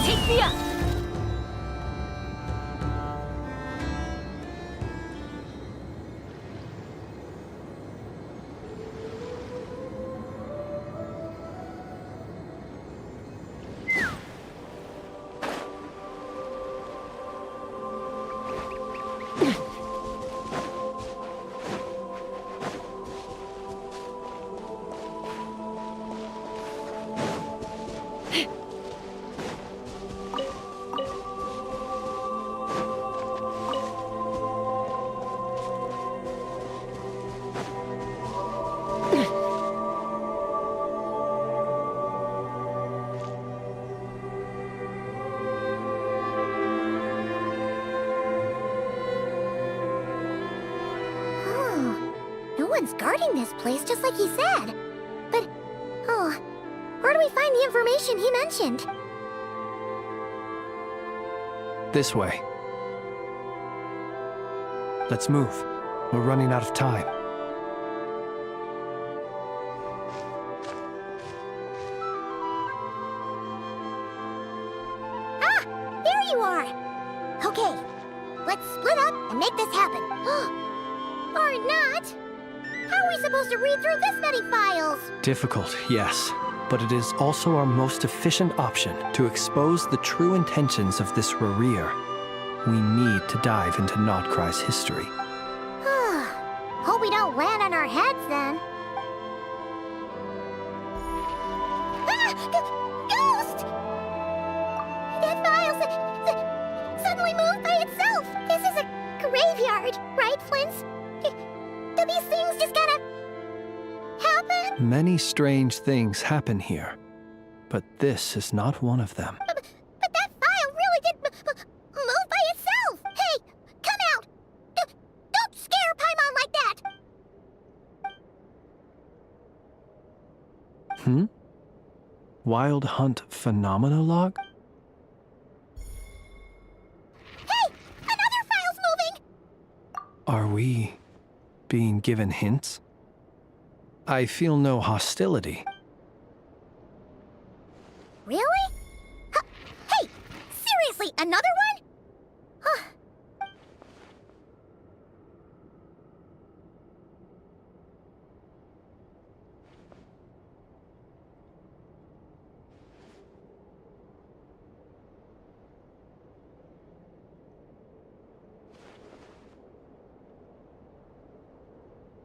Take me up! Someone's guarding this place just like he said. But, where do we find the information he mentioned? This way. Let's move. We're running out of time. Ah! There you are! Okay, let's split up and make this happen. Or not! How are we supposed to read through this many files? Difficult, yes. But it is also our most efficient option to expose the true intentions of this Rereer. We need to dive into Krai's history. Hope we don't land on our heads then. Ah! Ghost! That file suddenly moved by itself! This is a graveyard, right, Flint? Do these things just gotta happen? Many strange things happen here, but this is not one of them. But that file really did move by itself! Hey, come out! Don't scare Paimon like that! Wild Hunt Phenomenologue? Hey! Another file's moving! Are we being given hints? I feel no hostility. Really? Hey! Seriously, another one?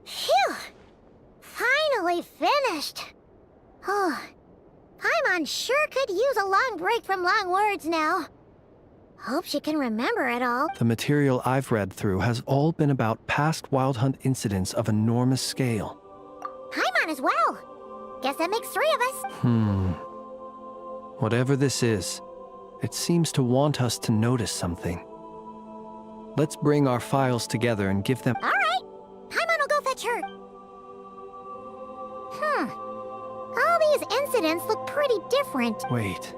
Phew! Finally finished! Paimon sure could use a long break from long words now. Hope she can remember it all. The material I've read through has all been about past Wild Hunt incidents of enormous scale. Paimon as well. Guess that makes 3 of us. Whatever this is, it seems to want us to notice something. Let's bring our files together and give them— All right. Paimon will go fetch her. All these incidents look pretty different. Wait.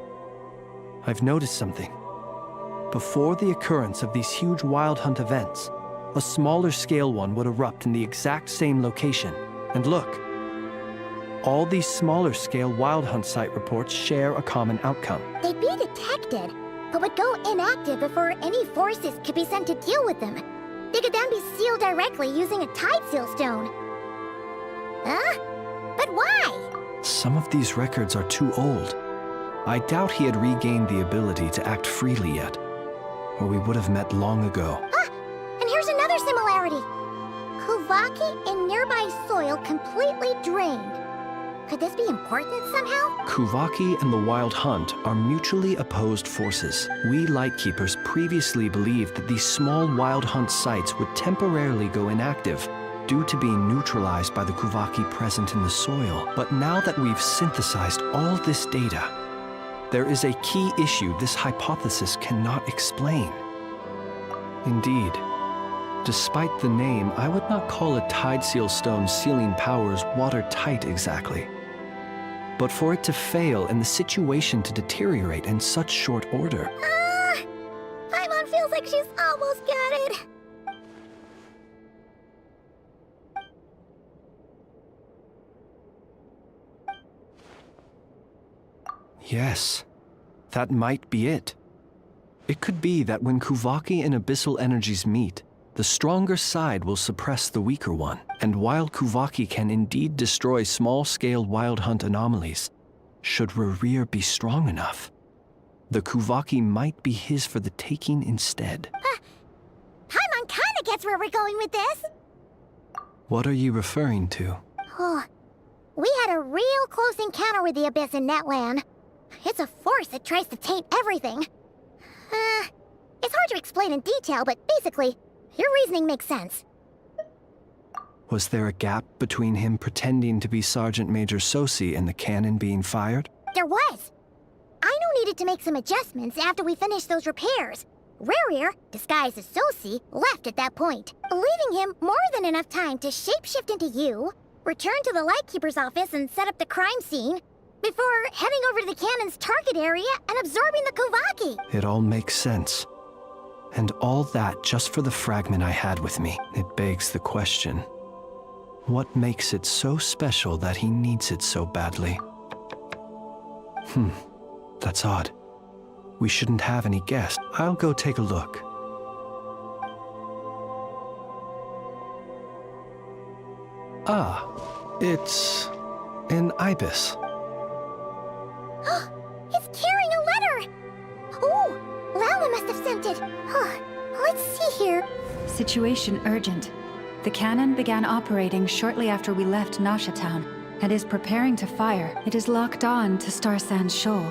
I've noticed something. Before the occurrence of these huge Wild Hunt events, a smaller scale one would erupt in the exact same location. And look. All these smaller scale Wild Hunt site reports share a common outcome. They'd be detected, but would go inactive before any forces could be sent to deal with them. They could then be sealed directly using a tide seal stone. Huh? But why? Some of these records are too old. I doubt he had regained the ability to act freely yet, or we would have met long ago. Ah! And here's another similarity. Kuvaki and nearby soil completely drained. Could this be important somehow? Kuvaki and the Wild Hunt are mutually opposed forces. We Lightkeepers previously believed that these small Wild Hunt sites would temporarily go inactive due to being neutralized by the Kuvaki present in the soil. But now that we've synthesized all this data, There is a key issue this hypothesis cannot explain. Indeed, despite the name, I would not call a Tide Seal Stone's sealing powers watertight exactly. But for it to fail and the situation to deteriorate in such short order... Paimon feels like she's almost got it. Yes, that might be it. It could be that when Kuvaki and Abyssal energies meet, the stronger side will suppress the weaker one. And while Kuvaki can indeed destroy small-scale wild hunt anomalies, should Rerir be strong enough, the Kuvaki might be his for the taking instead. Paimon kinda gets where we're going with this. What are you referring to? We had a real close encounter with the Abyss in Netland. It's a force that tries to taint everything. It's hard to explain in detail, but basically, your reasoning makes sense. Was there a gap between him pretending to be Sergeant Major Sosi and the cannon being fired? There was. Aino needed to make some adjustments after we finished those repairs. Rerir, disguised as Sosi, left at that point, leaving him more than enough time to shapeshift into you, return to the Lightkeeper's office and set up the crime scene, before heading over to the cannon's target area and absorbing the Kuvaki. It all makes sense. And all that just for the fragment I had with me. It begs the question, what makes it so special that he needs it so badly? That's odd. We shouldn't have any guests. I'll go take a look. Ah, it's an ibis. It's carrying a letter! Oh, Lala must have sent it. Let's see here. Situation urgent. The cannon began operating shortly after we left Nasha Town and is preparing to fire. It is locked on to Star Sand Shoal.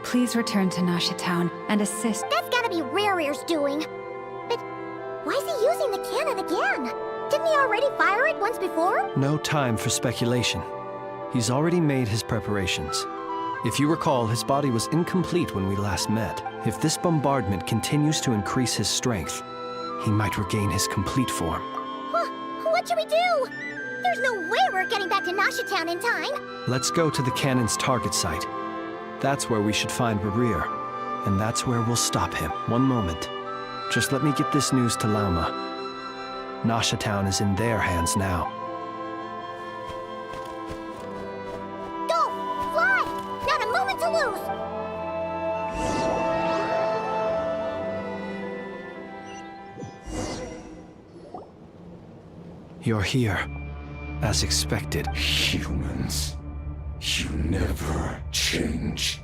Please return to Nasha Town and assist. That's gotta be Rerir's doing. But why is he using the cannon again? Didn't he already fire it once before? No time for speculation. He's already made his preparations. If you recall, his body was incomplete when we last met. If this bombardment continues to increase his strength, he might regain his complete form. What should we do? There's no way we're getting back to Nasha Town in time. Let's go to the cannon's target site. That's where we should find Rerir, and that's where we'll stop him. One moment. Just let me get this news to Lauma. Nasha Town is in their hands now. Go! Fly! Not a moment to lose! You're here, as expected. Humans, you never change.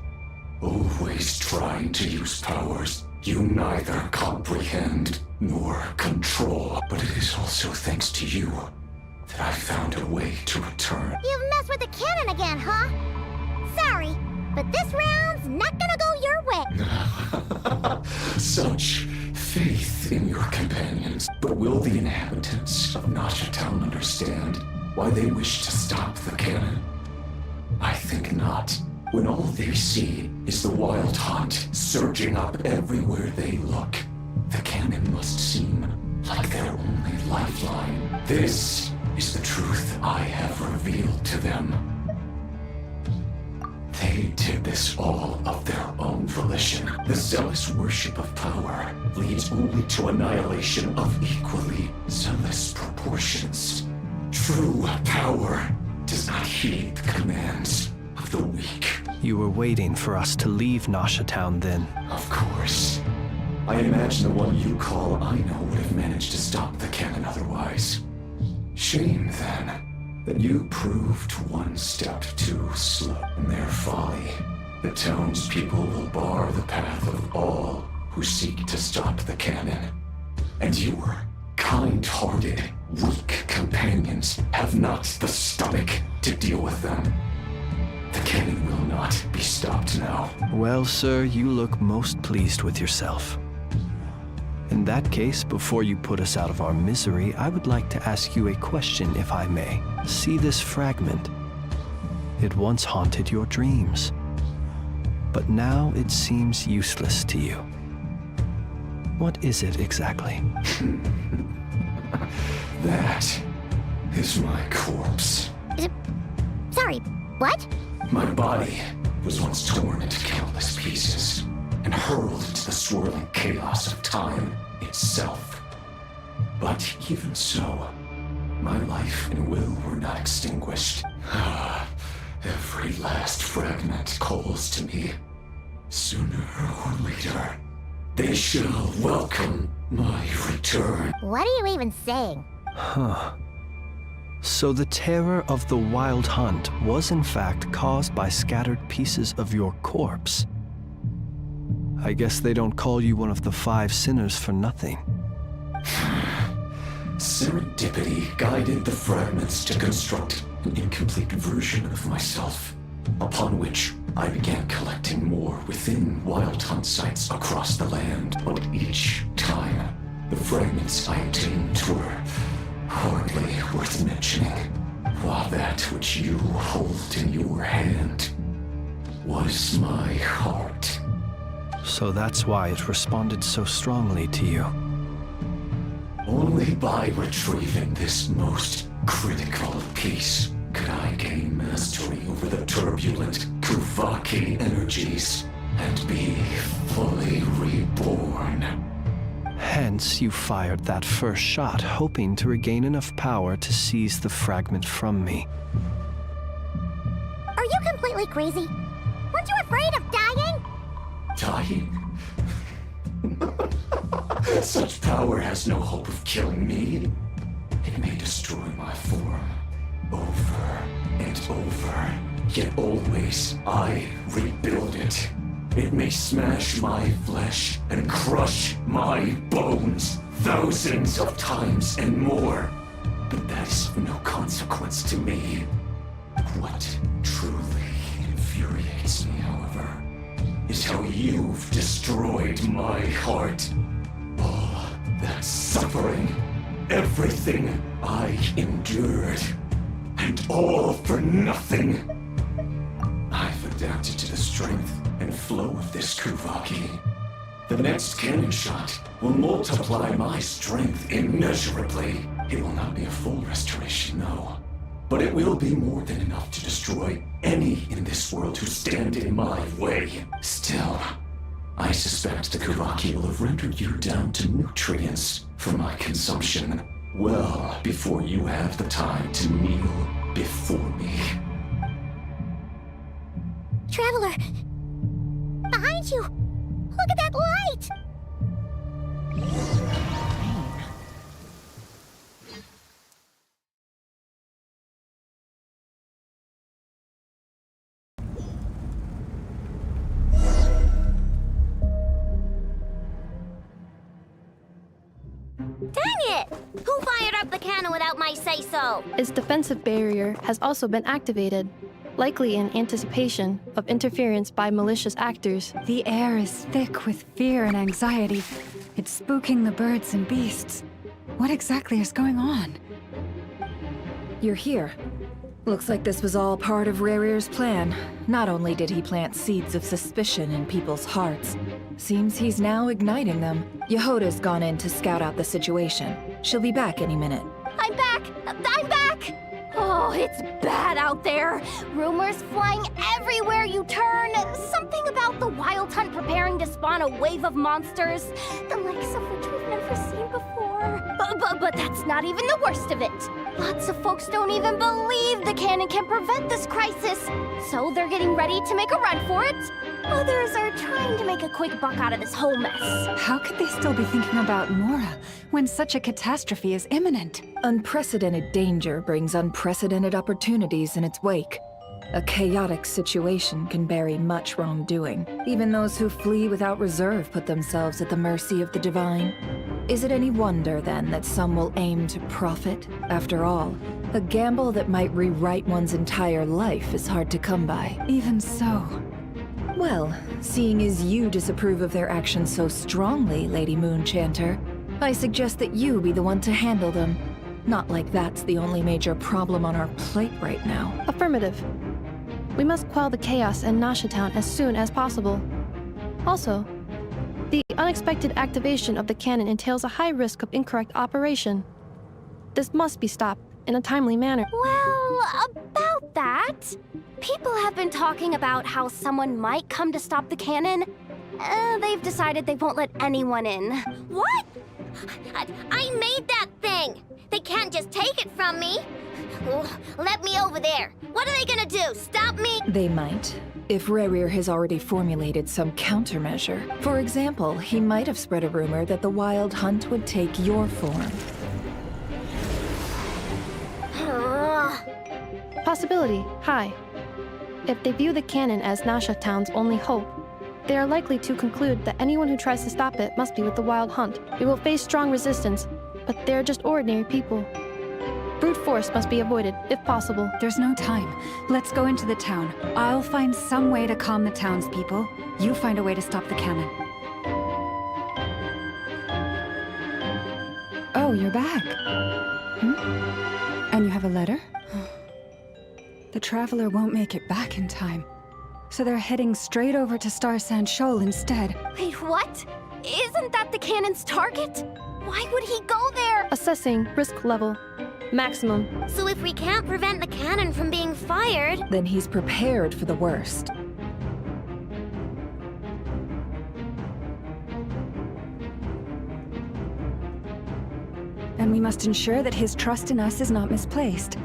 Always trying to use powers you neither comprehend nor control. But it is also thanks to you that I found a way to return. You've messed with the cannon again, huh? Sorry, but this round's not gonna go your way. Such faith in your companions. But will the inhabitants of Nasha Town understand why they wish to stop the cannon? I think not. When all they see is the wild hunt surging up everywhere they look, the cannon must seem like their only lifeline. This is the truth I have revealed to them. They did this all of their own volition. The zealous worship of power leads only to annihilation of equally zealous proportions. True power does not heed the commands of the weak. You were waiting for us to leave Nasha Town then. Of course. I imagine the one you call Aino would have managed to stop the cannon otherwise. Shame, then, that you proved one step too slow. In their folly, the townspeople will bar the path of all who seek to stop the cannon. And your kind-hearted, weak companions have not the stomach to deal with them. The cannon will not be stopped now. Well, sir, you look most pleased with yourself. In that case, before you put us out of our misery, I would like to ask you a question, if I may. See this fragment? It once haunted your dreams. but now it seems useless to you. What is it exactly? That is my corpse. Sorry, what? My body was once torn into countless pieces and hurled into the swirling chaos of time itself. But even so, my life and will were not extinguished. Every last fragment calls to me. Sooner or later, they shall welcome my return. What are you even saying? Huh. So the terror of the Wild Hunt was in fact caused by scattered pieces of your corpse. I guess they don't call you one of the 5 sinners for nothing. Serendipity guided the fragments to construct an incomplete version of myself, upon which I began collecting more within Wild Hunt sites across the land. But each time, the fragments I obtained were hardly worth mentioning, while that which you hold in your hand was my heart. So that's why it responded so strongly to you. Only by retrieving this most critical piece could I gain mastery over the turbulent Kuvaki energies and be fully reborn. Hence, you fired that first shot, hoping to regain enough power to seize the fragment from me. Are you completely crazy? Weren't you afraid of dying? Dying? Such power has no hope of killing me. It may destroy my form over and over, yet always I rebuild it. It may smash my flesh and crush my bones thousands of times and more, but that is of no consequence to me. What truly infuriates me, however, is how you've destroyed my heart. All that suffering, everything I endured, and all for nothing. I've adapted to the strength and flow of this Kuvaki. The next cannon shot will multiply my strength immeasurably. It will not be a full restoration, no. But it will be more than enough to destroy any in this world who stand in my way. Still, I suspect the Kuvaki will have rendered you down to nutrients for my consumption well before you have the time to kneel before me. Traveler! Behind you! Look at that light! Dang it! Who fired up the cannon without my say-so? Its defensive barrier has also been activated, likely in anticipation of interference by malicious actors. The air is thick with fear and anxiety. It's spooking the birds and beasts. What exactly is going on? You're here. Looks like this was all part of Rerir's plan. Not only did he plant seeds of suspicion in people's hearts, seems he's now igniting them. Yehoda's gone in to scout out the situation. She'll be back any minute. I'm back! I'm back! Oh, it's bad out there. Rumors flying everywhere you turn. Something about the Wild Hunt preparing to spawn a wave of monsters, the likes of which we've never seen before. But that's not even the worst of it. Lots of folks don't even believe the cannon can prevent this crisis, so they're getting ready to make a run for it. Others are trying to make a quick buck out of this whole mess. How could they still be thinking about Mora when such a catastrophe is imminent? Unprecedented danger brings unprecedented opportunities in its wake. A chaotic situation can bury much wrongdoing. Even those who flee without reserve put themselves at the mercy of the divine. Is it any wonder, then, that some will aim to profit? After all, a gamble that might rewrite one's entire life is hard to come by. Even so. Well, seeing as you disapprove of their actions so strongly, Lady Moonchanter, I suggest that you be the one to handle them. Not like that's the only major problem on our plate right now. Affirmative. We must quell the chaos in Nasha Town as soon as possible. Also, the unexpected activation of the cannon entails a high risk of incorrect operation. This must be stopped in a timely manner. Well, about that, people have been talking about how someone might come to stop the cannon. They've decided they won't let anyone in. What? I made that thing! They can't just take it from me! Let me over there! What are they gonna do? Stop me? They might, if Rerir has already formulated some countermeasure. For example, he might have spread a rumor that the Wild Hunt would take your form. Possibility high. If they view the cannon as Nasha Town's only hope, they are likely to conclude that anyone who tries to stop it must be with the Wild Hunt. We will face strong resistance, but they're just ordinary people. Brute force must be avoided, if possible. There's no time. Let's go into the town. I'll find some way to calm the townspeople. You find a way to stop the cannon. Oh, you're back. And you have a letter? The Traveler won't make it back in time. So they're heading straight over to Star Sand Shoal instead. Wait, what? Isn't that the cannon's target? Why would he go there? Assessing risk level. Maximum. So if we can't prevent the cannon from being fired... Then he's prepared for the worst. And we must ensure that his trust in us is not misplaced.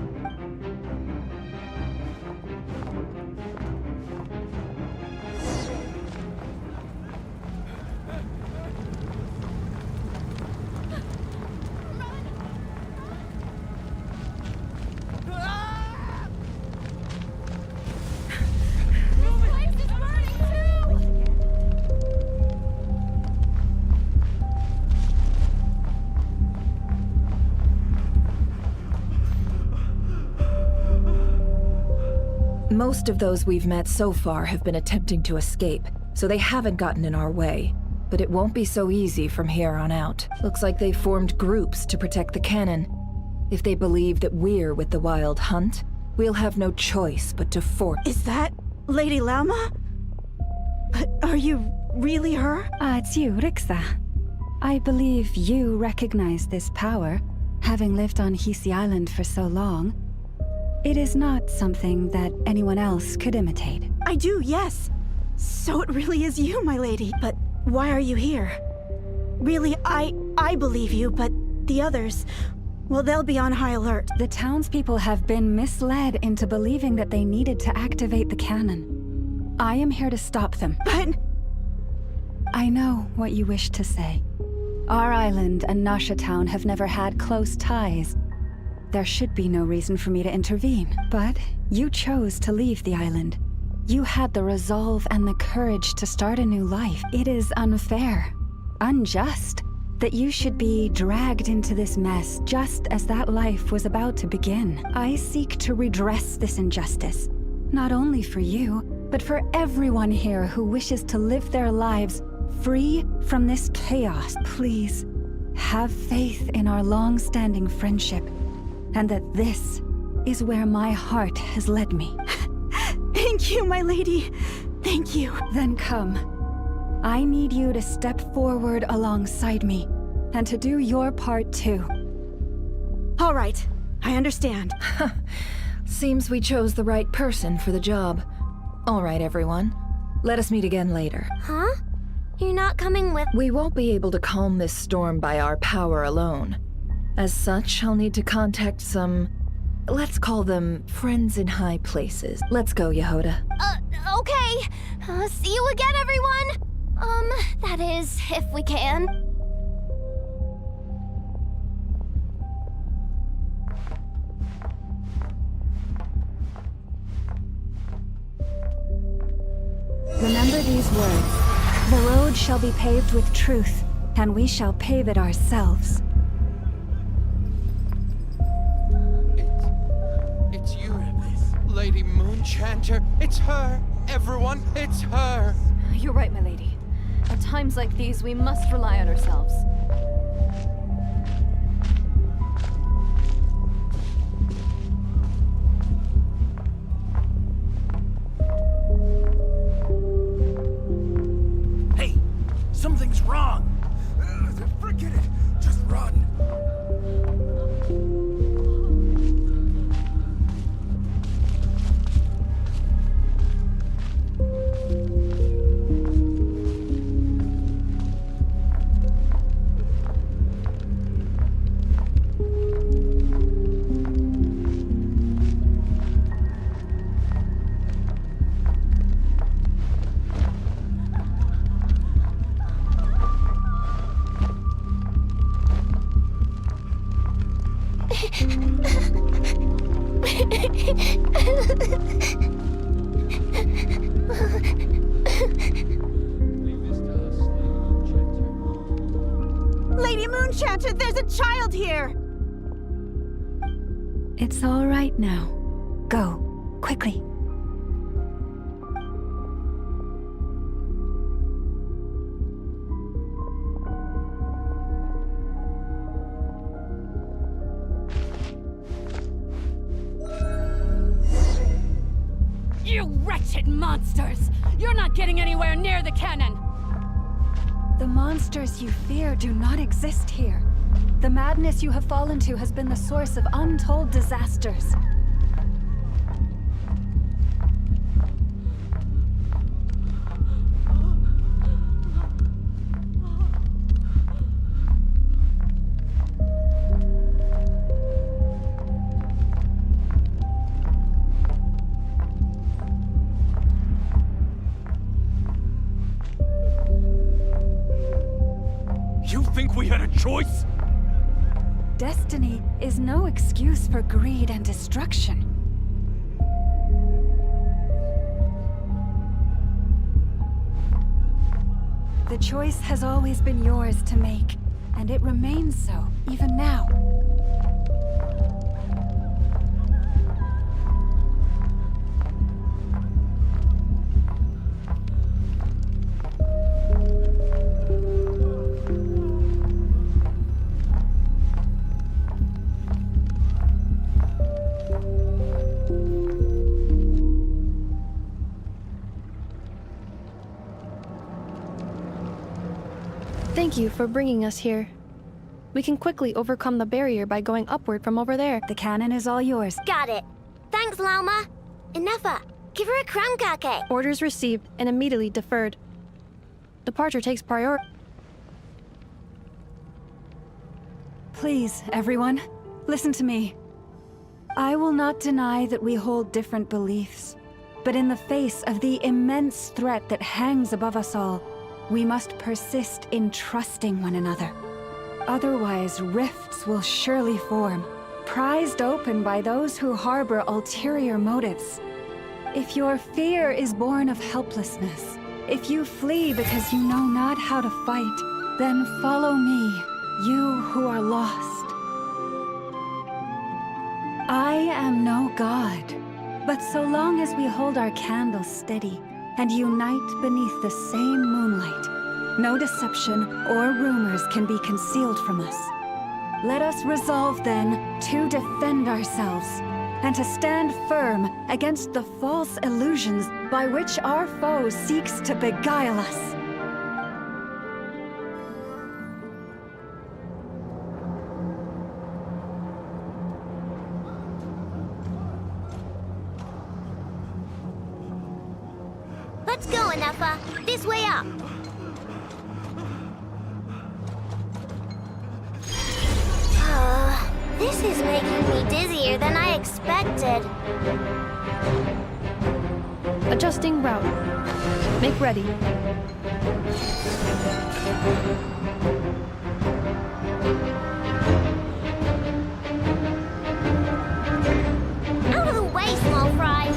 Most of those we've met so far have been attempting to escape, so they haven't gotten in our way. But it won't be so easy from here on out. Looks like they formed groups to protect the cannon. If they believe that we're with the Wild Hunt, we'll have no choice but to Is that Lady Lauma? But are you really her? It's you, Rixa. I believe you recognize this power, having lived on Hisi Island for so long. It is not something that anyone else could imitate. I do, yes. So it really is you, my lady. But why are you here? Really, I believe you, but the others... Well, they'll be on high alert. The townspeople have been misled into believing that they needed to activate the cannon. I am here to stop them. But... I know what you wish to say. Our island and Nasha Town have never had close ties. There should be no reason for me to intervene. But you chose to leave the island. You had the resolve and the courage to start a new life. It is unfair, unjust, that you should be dragged into this mess just as that life was about to begin. I seek to redress this injustice, not only for you, but for everyone here who wishes to live their lives free from this chaos. Please, have faith in our long-standing friendship, and that this is where my heart has led me. Thank you, my lady. Thank you. Then come. I need you to step forward alongside me, and to do your part too. All right, I understand. Seems we chose the right person for the job. All right, everyone. Let us meet again later. Huh? You're not coming with... We won't be able to calm this storm by our power alone. As such, I'll need to contact some... let's call them friends in high places. Let's go, Yehoda. Okay. See you again, everyone. That is, if we can. Remember these words. The road shall be paved with truth, and we shall pave it ourselves. It's you, Lady Moonchanter. It's her. Everyone, it's her. You're right, my lady. At times like these, we must rely on ourselves. Lady Moonchanter, there's a child here! It's all right now. Go, quickly. You wretched monsters! You're not getting anywhere near the cannon! The monsters you fear do not exist here. The madness you have fallen to has been the source of untold disasters. You think we had a choice? Destiny is no excuse for greed and destruction. The choice has always been yours to make, and it remains so, even now. Thank you for bringing us here. We can quickly overcome the barrier by going upward from over there. The cannon is all yours. Got it. Thanks, Lauma. Inefa, give her a crown cake. Orders received and immediately deferred. Departure takes priority. Please, everyone, listen to me. I will not deny that we hold different beliefs, but in the face of the immense threat that hangs above us all, we must persist in trusting one another. Otherwise, rifts will surely form, prized open by those who harbor ulterior motives. If your fear is born of helplessness, if you flee because you know not how to fight, then follow me, you who are lost. I am no god, but so long as we hold our candles steady and unite beneath the same moonlight, no deception or rumors can be concealed from us. Let us resolve then to defend ourselves and to stand firm against the false illusions by which our foe seeks to beguile us. Let's go, Inefa. This way up. This is making me dizzier than I expected. Adjusting route. Make ready. Out of the way, small fry.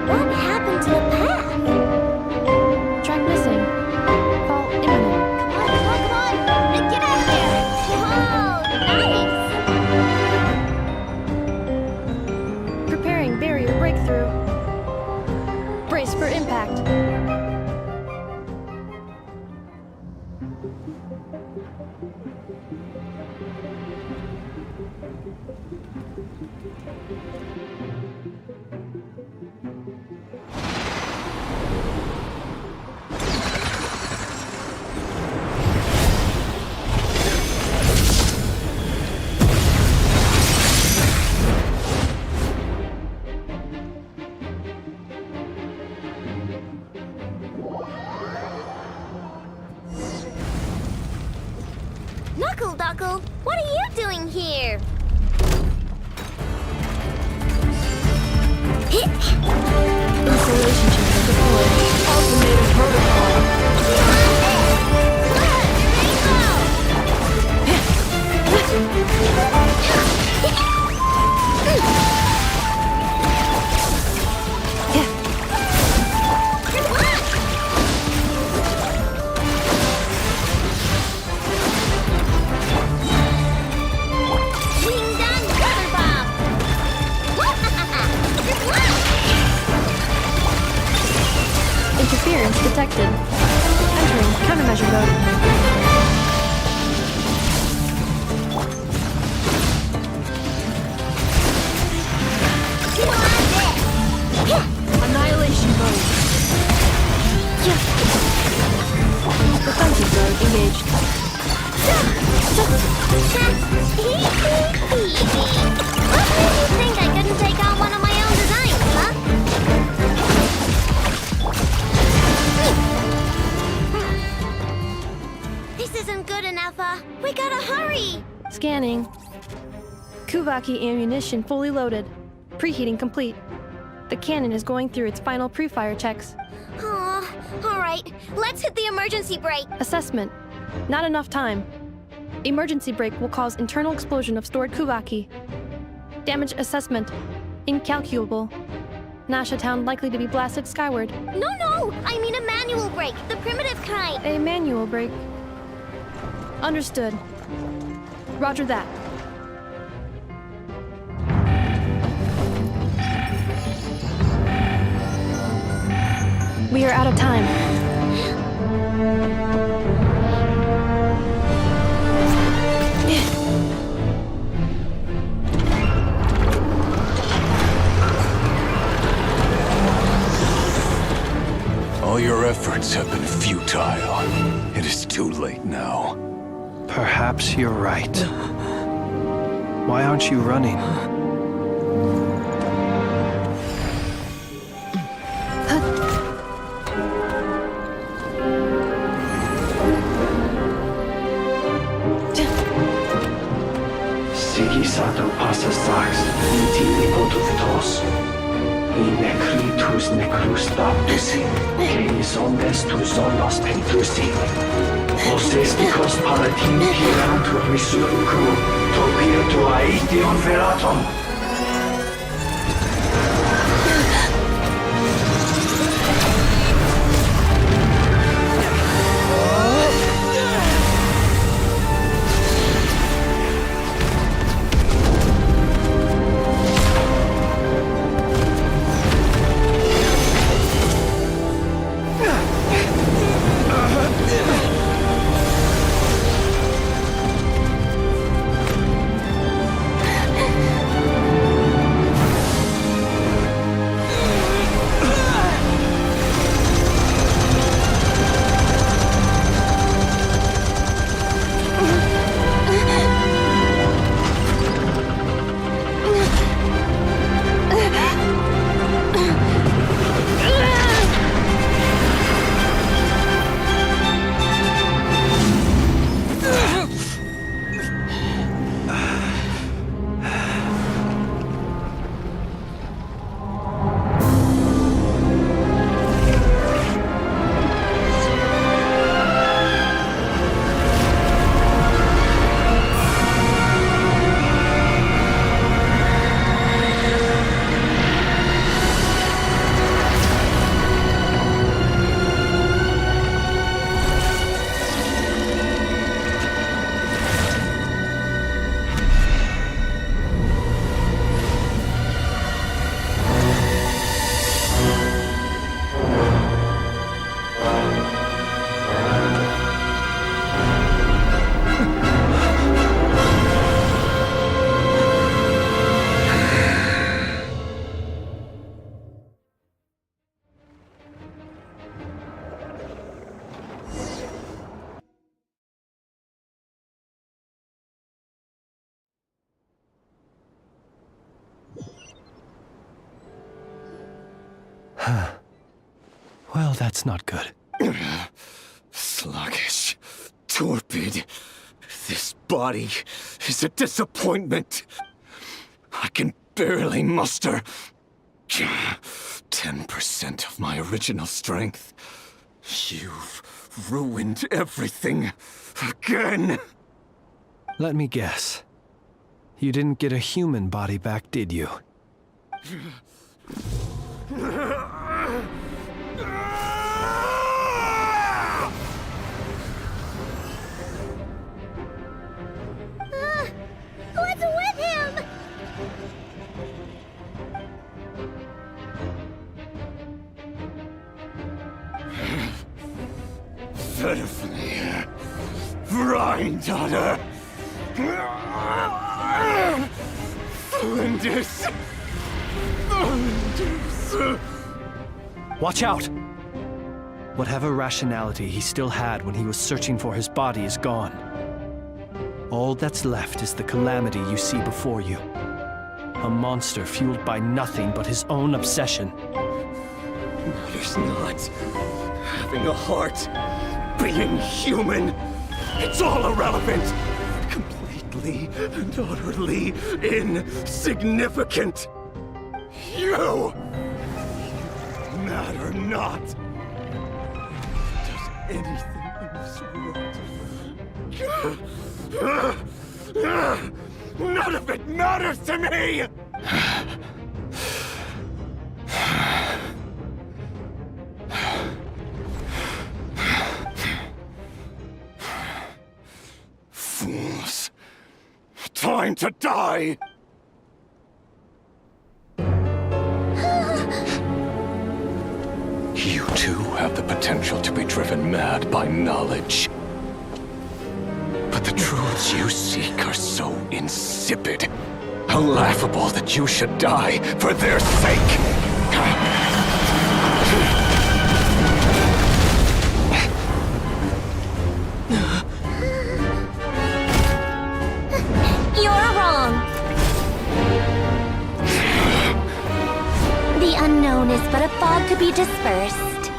What happened to the path? Track missing. Fall imminent. Come on! Get out here! Whoa, nice! Preparing barrier breakthrough. Brace for impact. Knuckle Duckle, what are you doing here? Installation chamber deployed. Ultimatum protocol. Interference detected. Entering countermeasure mode. Annihilation mode. Defensive mode engaged. What made you think I couldn't take on one of my own designs, huh? This isn't good enough, we gotta hurry! Scanning. Kuvaki ammunition fully loaded. Preheating complete. The cannon is going through its final pre-fire checks. Aw, alright, let's hit the emergency brake. Assessment. Not enough time. Emergency brake will cause internal explosion of stored Kuvaki. Damage assessment. Incalculable. Nasha Town likely to be blasted skyward. No, I mean a manual brake, the primitive kind. A manual brake. Understood. Roger that. We are out of time. All your efforts have been futile. It is too late now. Perhaps you're right. Why aren't you running? Sato passa sax, intili potuftos. In necritus necrus baptisi, que omnes tu zonos pentusi. Osesticos palatin pirantur resurcu, topir aetion veratum. Well, that's not good. Sluggish, torpid, This body is a disappointment. I can barely muster 10% of my original strength. You've ruined everything again. Let me guess. You didn't get a human body back, did you? What's with him? Ferfnir, Rheindaughter, Flinders. Watch out! Whatever rationality he still had when he was searching for his body is gone. All that's left is the calamity you see before you. A monster fueled by nothing but his own obsession. Matters not. Having a heart, being human, it's all irrelevant. Completely and utterly insignificant. You matter not. Does anything in this world? None of it matters to me! Fools. Time to die! You too have the potential to be driven mad by knowledge. But the truths you seek are so insipid, laughable that you should die for their sake. You're wrong. The unknown is but a fog to be dispersed.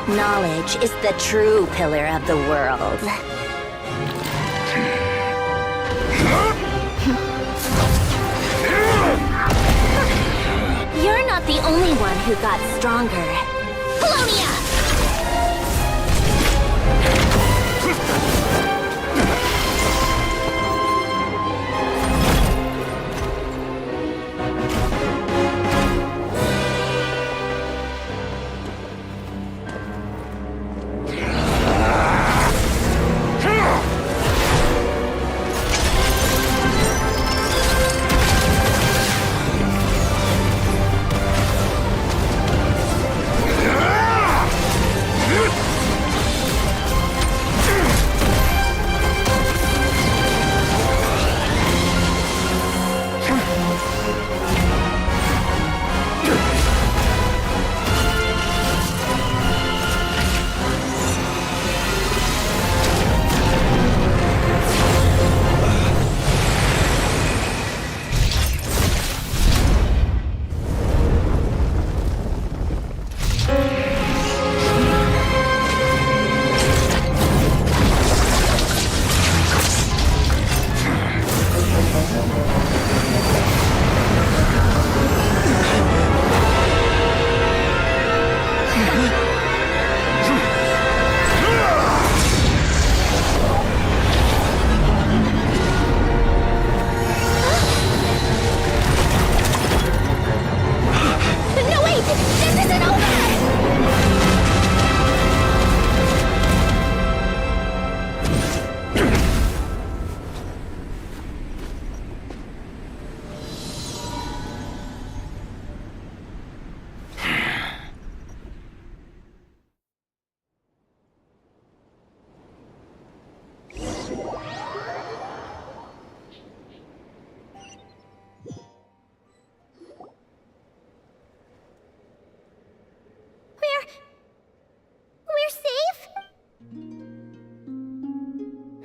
Knowledge is the true pillar of the world. You're not the only one who got stronger. Polonia!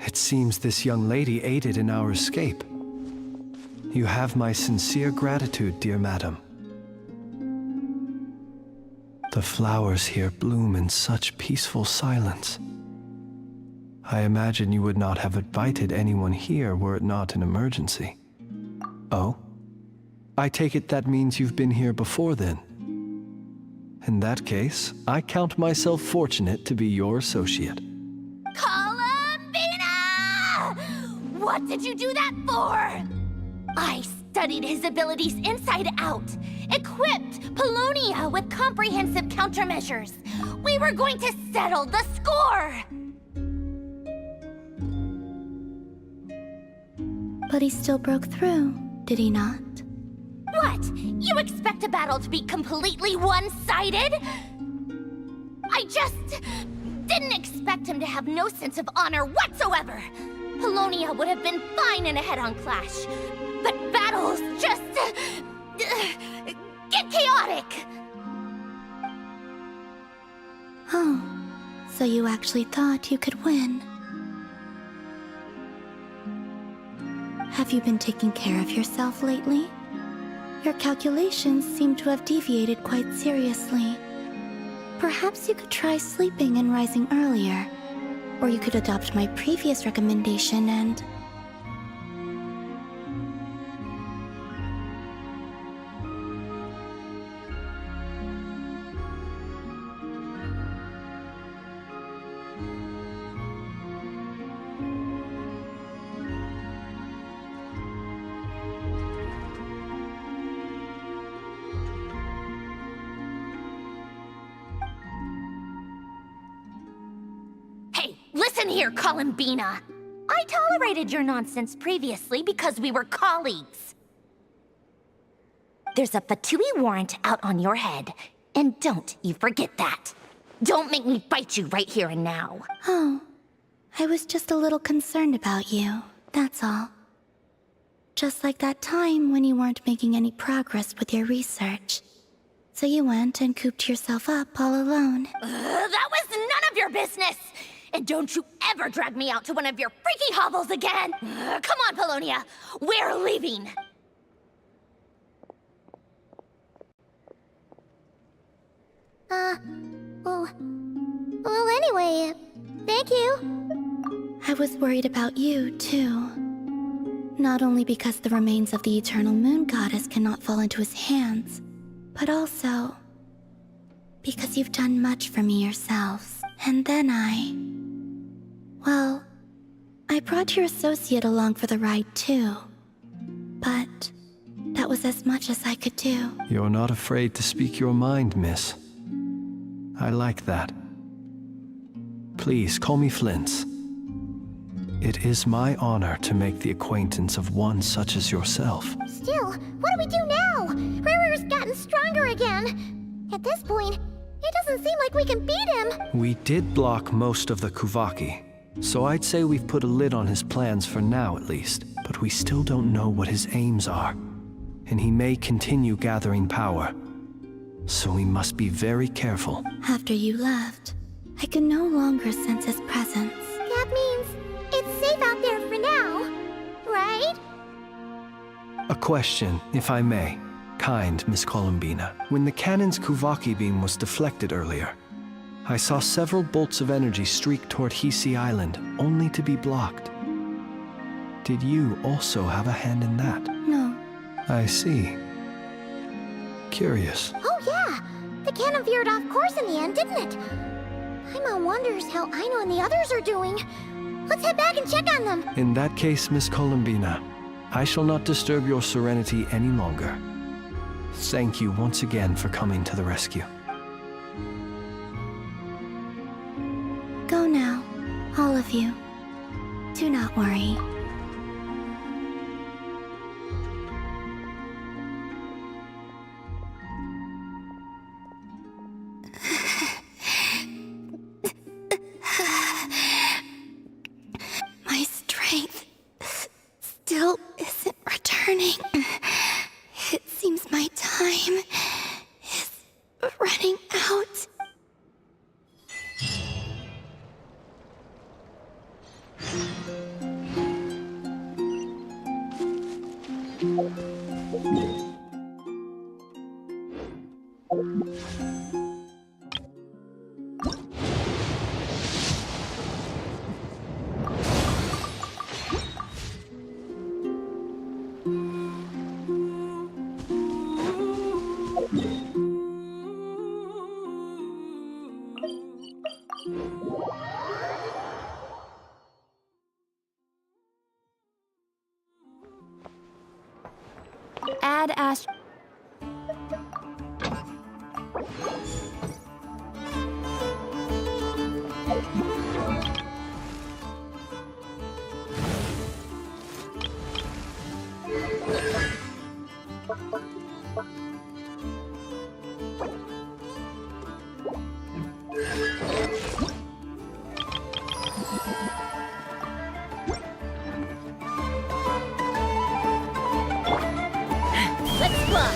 It seems this young lady aided in our escape. You have my sincere gratitude, dear madam. The flowers here bloom in such peaceful silence. I imagine you would not have invited anyone here were it not an emergency. Oh? I take it that means you've been here before then. In that case, I count myself fortunate to be your associate. Columbina! What did you do that for? I studied his abilities inside out, equipped Polonia with comprehensive countermeasures. We were going to settle the score! But he still broke through, did he not? What? You expect a battle to be completely one-sided? I just didn't expect him to have no sense of honor whatsoever. Polonia would have been fine in a head-on clash, but battles just get chaotic. Oh, so you actually thought you could win? Have you been taking care of yourself lately? Your calculations seem to have deviated quite seriously. Perhaps you could try sleeping and rising earlier. Or you could adopt my previous recommendation and... Listen here, Columbina. I tolerated your nonsense previously because we were colleagues. There's a Fatui warrant out on your head, and don't you forget that. Don't make me fight you right here and now. Oh, I was just a little concerned about you, that's all. Just like that time when you weren't making any progress with your research. So you went and cooped yourself up all alone. That was none of your business! And don't you ever drag me out to one of your freaky hovels again! Come on, Polonia! We're leaving! Well, anyway, thank you. I was worried about you, too. Not only because the remains of the Eternal Moon Goddess cannot fall into his hands, but also because you've done much for me yourselves. And then well, I brought your associate along for the ride, too. But that was as much as I could do. You're not afraid to speak your mind, miss. I like that. Please, call me Flint's. It is my honor to make the acquaintance of one such as yourself. Still, what do we do now? Riri's gotten stronger again. At this point, it doesn't seem like we can beat him. We did block most of the Kuvaki, so I'd say we've put a lid on his plans for now at least. But we still don't know what his aims are, and he may continue gathering power. So we must be very careful. After you left, I could no longer sense his presence. That means it's safe out there for now, right? A question, if I may. Kind Miss Columbina. When the cannon's Kuvaki beam was deflected earlier, I saw several bolts of energy streak toward Hisi Island, only to be blocked. Did you also have a hand in that? No. I see. Curious. Oh yeah! The cannon veered off course in the end, didn't it? Paimon wonders how Aino and the others are doing. Let's head back and check on them. In that case, Miss Columbina, I shall not disturb your serenity any longer. Thank you once again for coming to the rescue. Go now, all of you. Do not worry. My strength still isn't returning. It seems my time is running out. add Let's fly!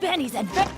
Benny's adventure.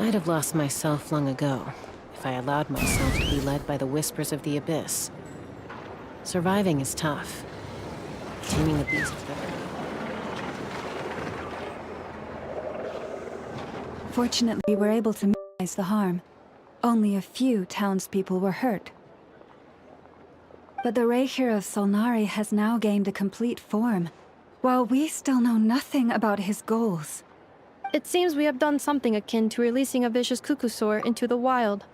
I'd have lost myself long ago if I allowed myself to be led by the whispers of the abyss. Surviving is tough. Taming the beast is better. Fortunately, we were able to minimize the harm. Only a few townspeople were hurt. But the Reikir of Solnari has now gained a complete form, while we still know nothing about his goals. It seems we have done something akin to releasing a vicious Kukusaur into the wild.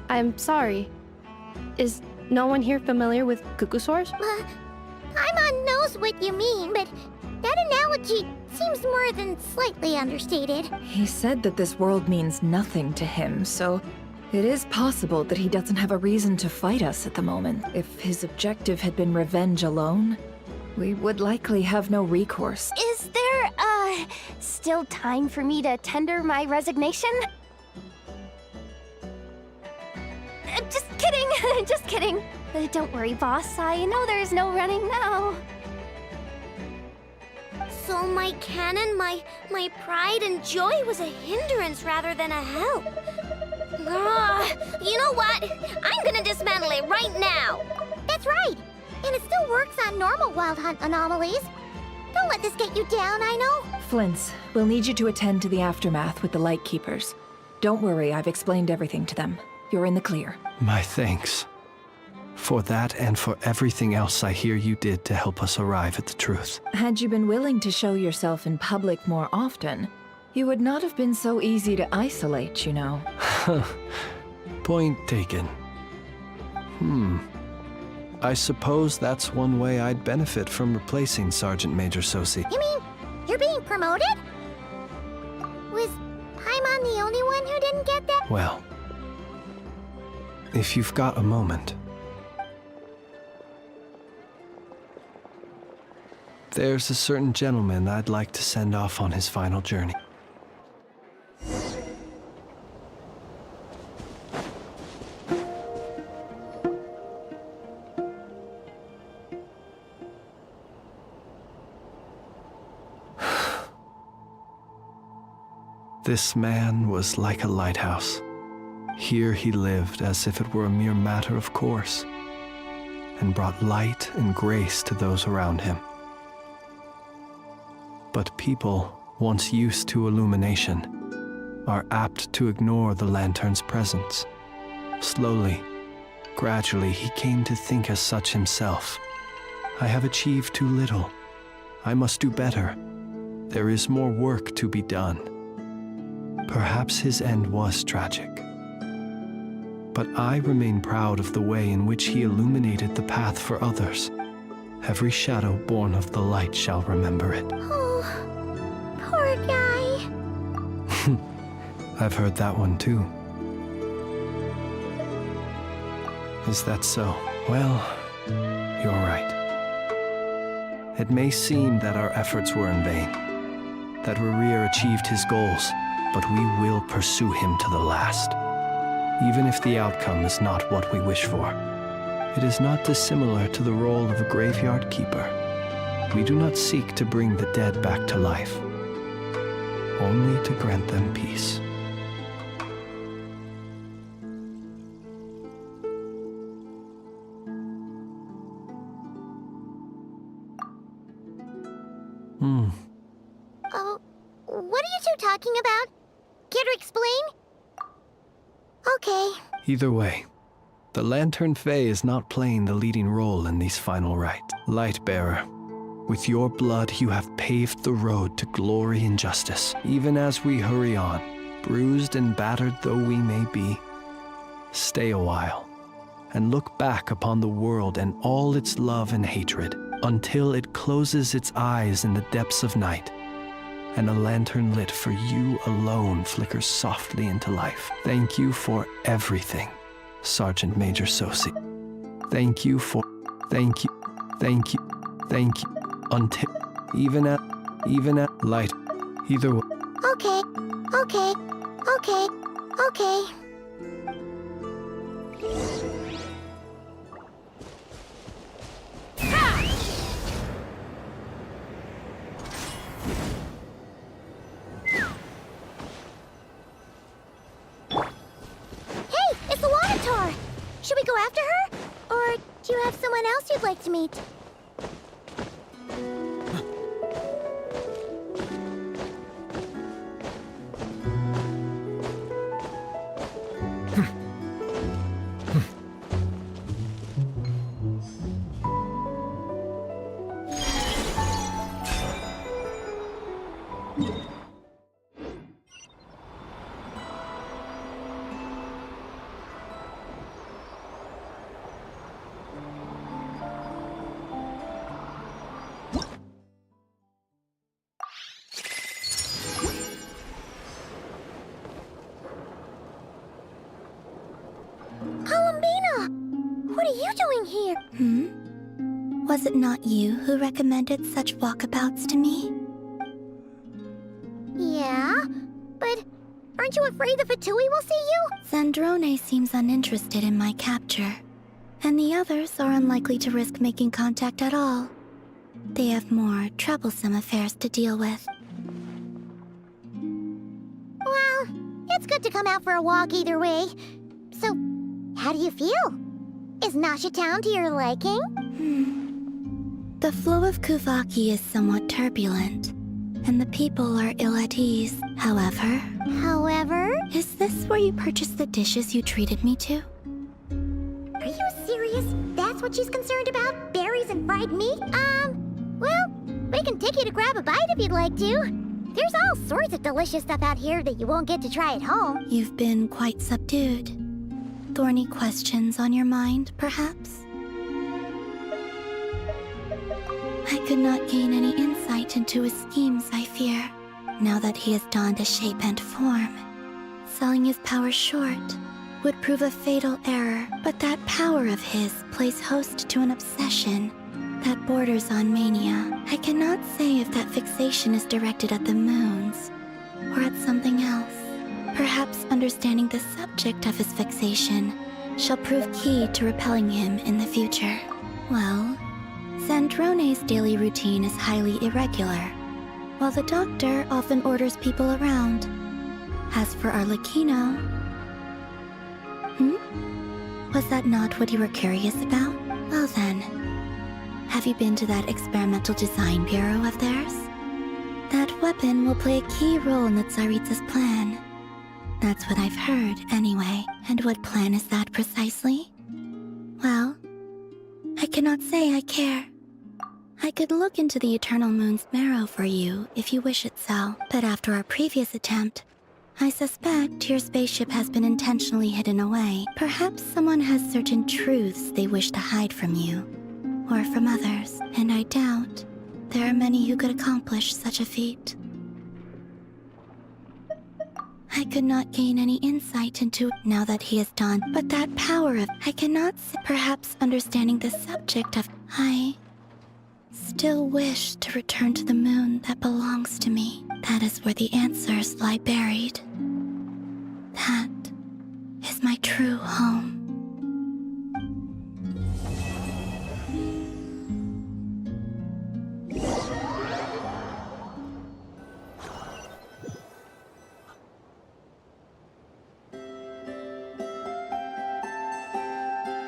I'm sorry. Is no one here familiar with Kukusaurs? Paimon knows what you mean, but that analogy seems more than slightly understated. He said that this world means nothing to him, so it is possible that he doesn't have a reason to fight us at the moment. If his objective had been revenge alone, we would likely have no recourse. Is there, still time for me to tender my resignation? Just kidding, just kidding. Don't worry, boss. I know there's no running now. So my cannon, my pride and joy was a hindrance rather than a help. You know what? I'm gonna dismantle it right now. That's right. And it still works on normal Wild Hunt anomalies. Don't let this get you down, I know. Flint's, we'll need you to attend to the aftermath with the Lightkeepers. Don't worry, I've explained everything to them. You're in the clear. My thanks. For that and for everything else I hear you did to help us arrive at the truth. Had you been willing to show yourself in public more often, you would not have been so easy to isolate, you know. Point taken. I suppose that's one way I'd benefit from replacing Sergeant Major Sosi. You mean you're being promoted? Was Paimon the only one who didn't get that? Well, if you've got a moment. There's a certain gentleman I'd like to send off on his final journey. This man was like a lighthouse. Here he lived as if it were a mere matter of course, and brought light and grace to those around him. But people, once used to illumination, are apt to ignore the lantern's presence. Slowly, gradually, he came to think as such himself. I have achieved too little. I must do better. There is more work to be done. Perhaps his end was tragic. But I remain proud of the way in which he illuminated the path for others. Every shadow born of the light shall remember it. Oh, poor guy. I've heard that one too. Is that so? Well, you're right. It may seem that our efforts were in vain, that Rerir achieved his goals, but we will pursue him to the last, even if the outcome is not what we wish for. It is not dissimilar to the role of a graveyard keeper. We do not seek to bring the dead back to life, only to grant them peace. Oh, what are you two talking about? Care to explain? Okay. Either way, the Lantern Fae is not playing the leading role in these final rites. Lightbearer, with your blood you have paved the road to glory and justice. Even as we hurry on, bruised and battered though we may be, stay a while and look back upon the world and all its love and hatred until it closes its eyes in the depths of night and a lantern lit for you alone flickers softly into life. Thank you for everything, Sergeant Major Sosi. Thank you, until, even at light, either way. Okay. Should we go after her? Or do you have someone else you'd like to meet? What are you doing here? Was it not you who recommended such walkabouts to me? Yeah, but aren't you afraid the Fatui will see you? Zandrone seems uninterested in my capture, and the others are unlikely to risk making contact at all. They have more troublesome affairs to deal with. Well, it's good to come out for a walk either way. So, how do you feel? Is Nasha Town to your liking? The flow of Kuvaki is somewhat turbulent, and the people are ill at ease. However... Is this where you purchased the dishes you treated me to? Are you serious? That's what she's concerned about? Berries and fried meat? Well, we can take you to grab a bite if you'd like to. There's all sorts of delicious stuff out here that you won't get to try at home. You've been quite subdued. Thorny questions on your mind, perhaps? I could not gain any insight into his schemes, I fear. Now that he has donned a shape and form, selling his power short would prove a fatal error. But that power of his plays host to an obsession that borders on mania. I cannot say if that fixation is directed at the moons or at something else. Perhaps understanding the subject of his fixation shall prove key to repelling him in the future. Well, Sandrone's daily routine is highly irregular, while the doctor often orders people around. As for Arlecchino... Was that not what you were curious about? Well then, have you been to that experimental design bureau of theirs? That weapon will play a key role in the Tsaritsa's plan. That's what I've heard, anyway. And what plan is that precisely? Well, I cannot say I care. I could look into the Eternal Moon's marrow for you if you wish it so, but after our previous attempt, I suspect your spaceship has been intentionally hidden away. Perhaps someone has certain truths they wish to hide from you, or from others, and I doubt there are many who could accomplish such a feat. I could not gain any insight into now that he is done, but that power of I cannot perhaps understanding the subject of I still wish to return to the moon that belongs to me. That is where the answers lie buried. That is my true home.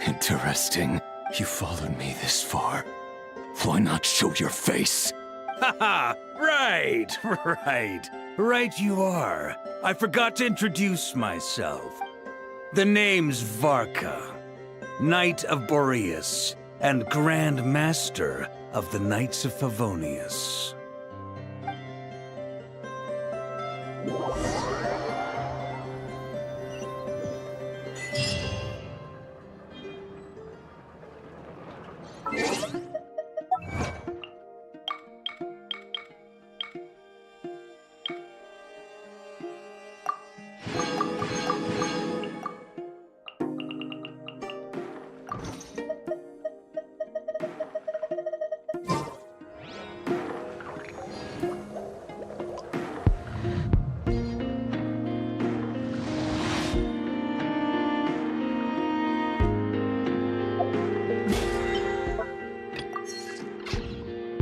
Interesting. You followed me this far. Why not show your face? Haha! Right! Right you are. I forgot to introduce myself. The name's Varka, Knight of Boreas, and Grand Master of the Knights of Favonius.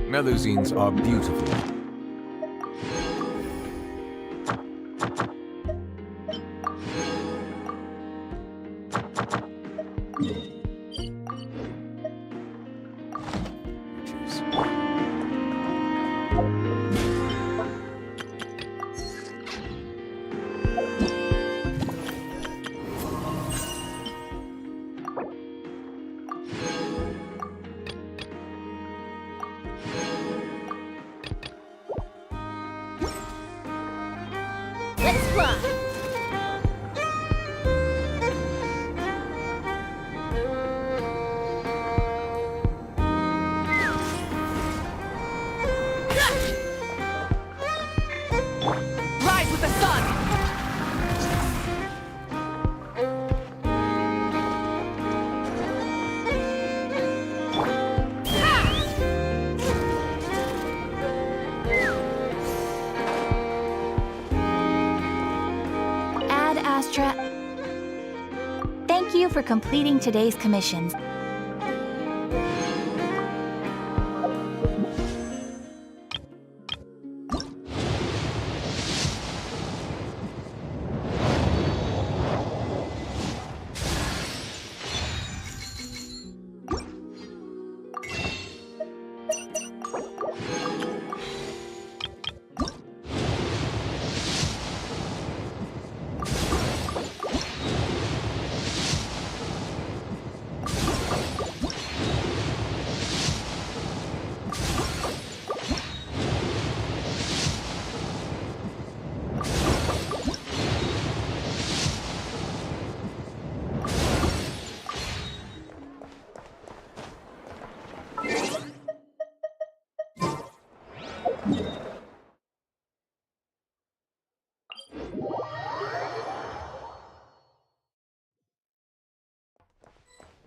Melusines are beautiful. Let's fly! Rise with the sun! Ad Astra. Thank you for completing today's commissions.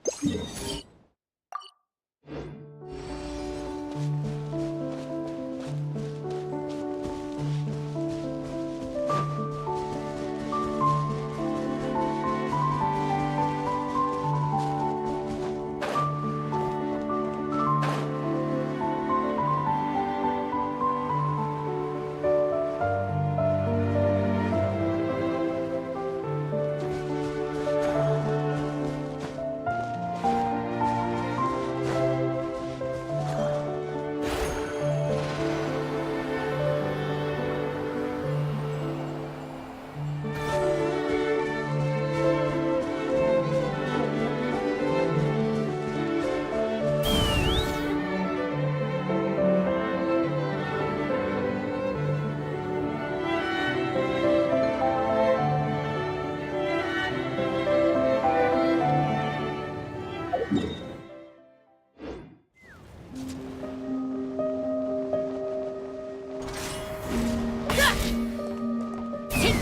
Take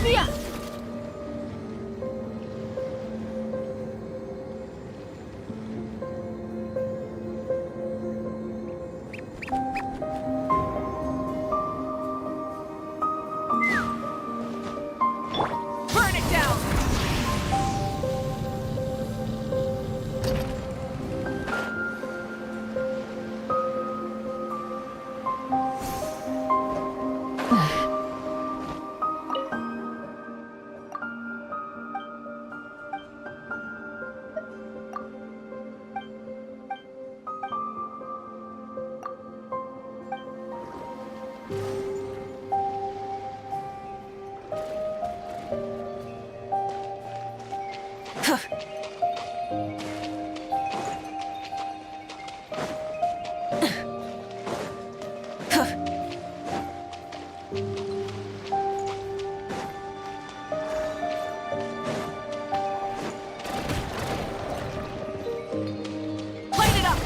me up! Burn it down! Light it up!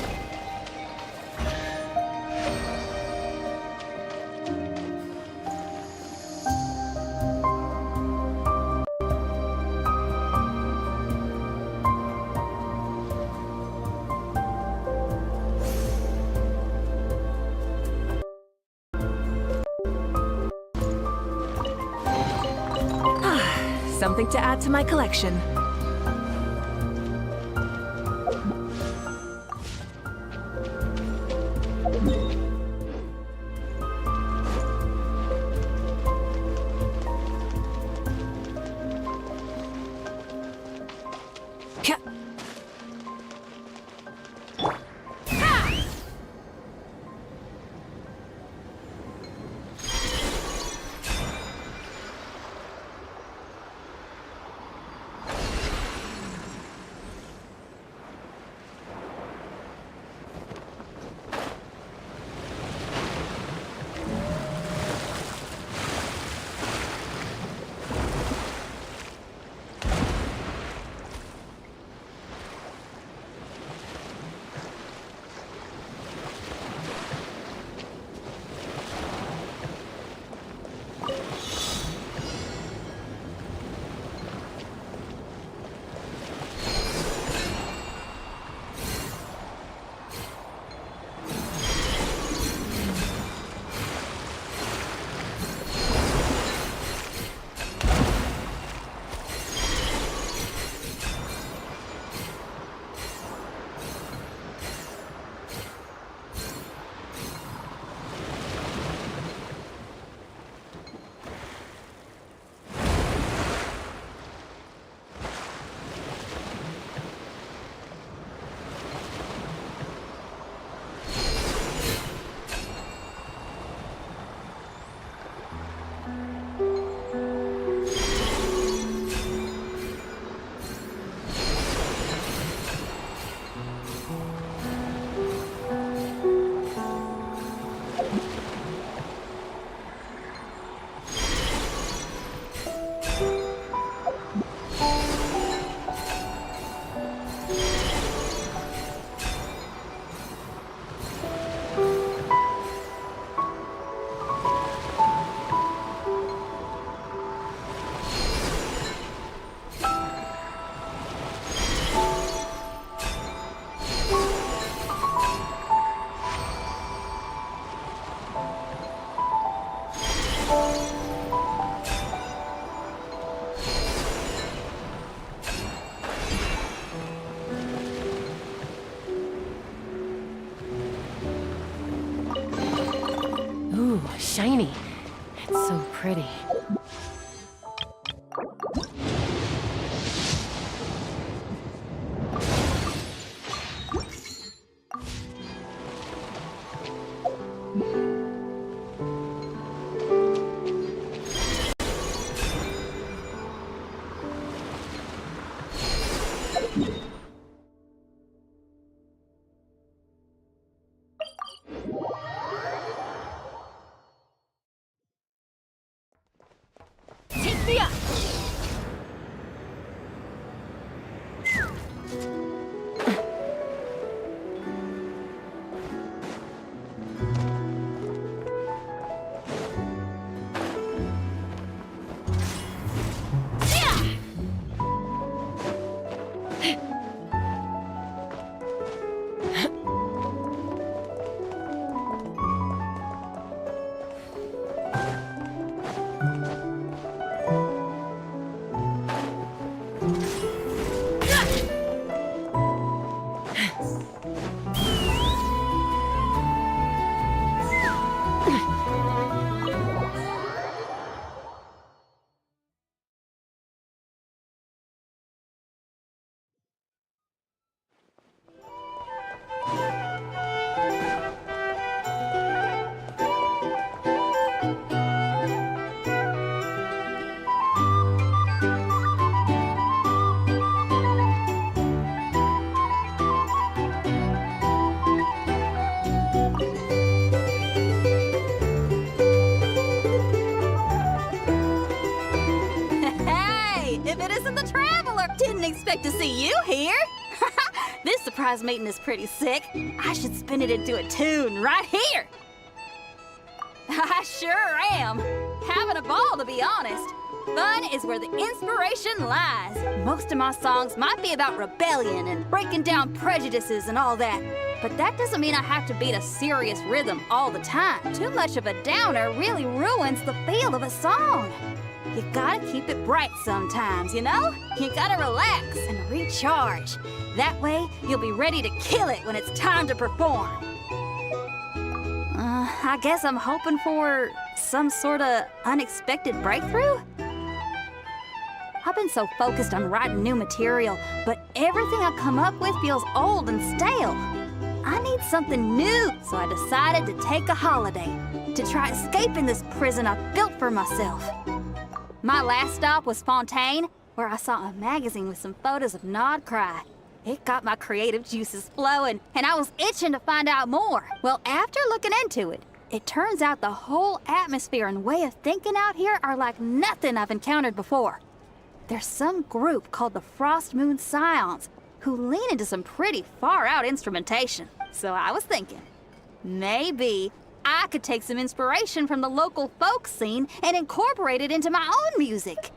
Something to add to my collection. shiny. It's so pretty. Take me up! Didn't expect to see you here. This surprise meeting is pretty sick. I should spin it into a tune right here. I sure am. Having a ball, to be honest. Fun is where the inspiration lies. Most of my songs might be about rebellion and breaking down prejudices and all that. But that doesn't mean I have to beat a serious rhythm all the time. Too much of a downer really ruins the feel of a song. You gotta keep it bright sometimes, you know? You gotta relax and recharge. That way, you'll be ready to kill it when it's time to perform. I guess I'm hoping for some sort of unexpected breakthrough? I've been so focused on writing new material, but everything I come up with feels old and stale. I need something new, so I decided to take a holiday, to try escaping this prison I've built for myself. My last stop was Fontaine, where I saw a magazine with some photos of Krai. It got my creative juices flowing, and I was itching to find out more. Well, after looking into it, it turns out the whole atmosphere and way of thinking out here are like nothing I've encountered before. There's some group called the Frost Moon Scions who lean into some pretty far-out instrumentation. So I was thinking, maybe I could take some inspiration from the local folk scene and incorporate it into my own music.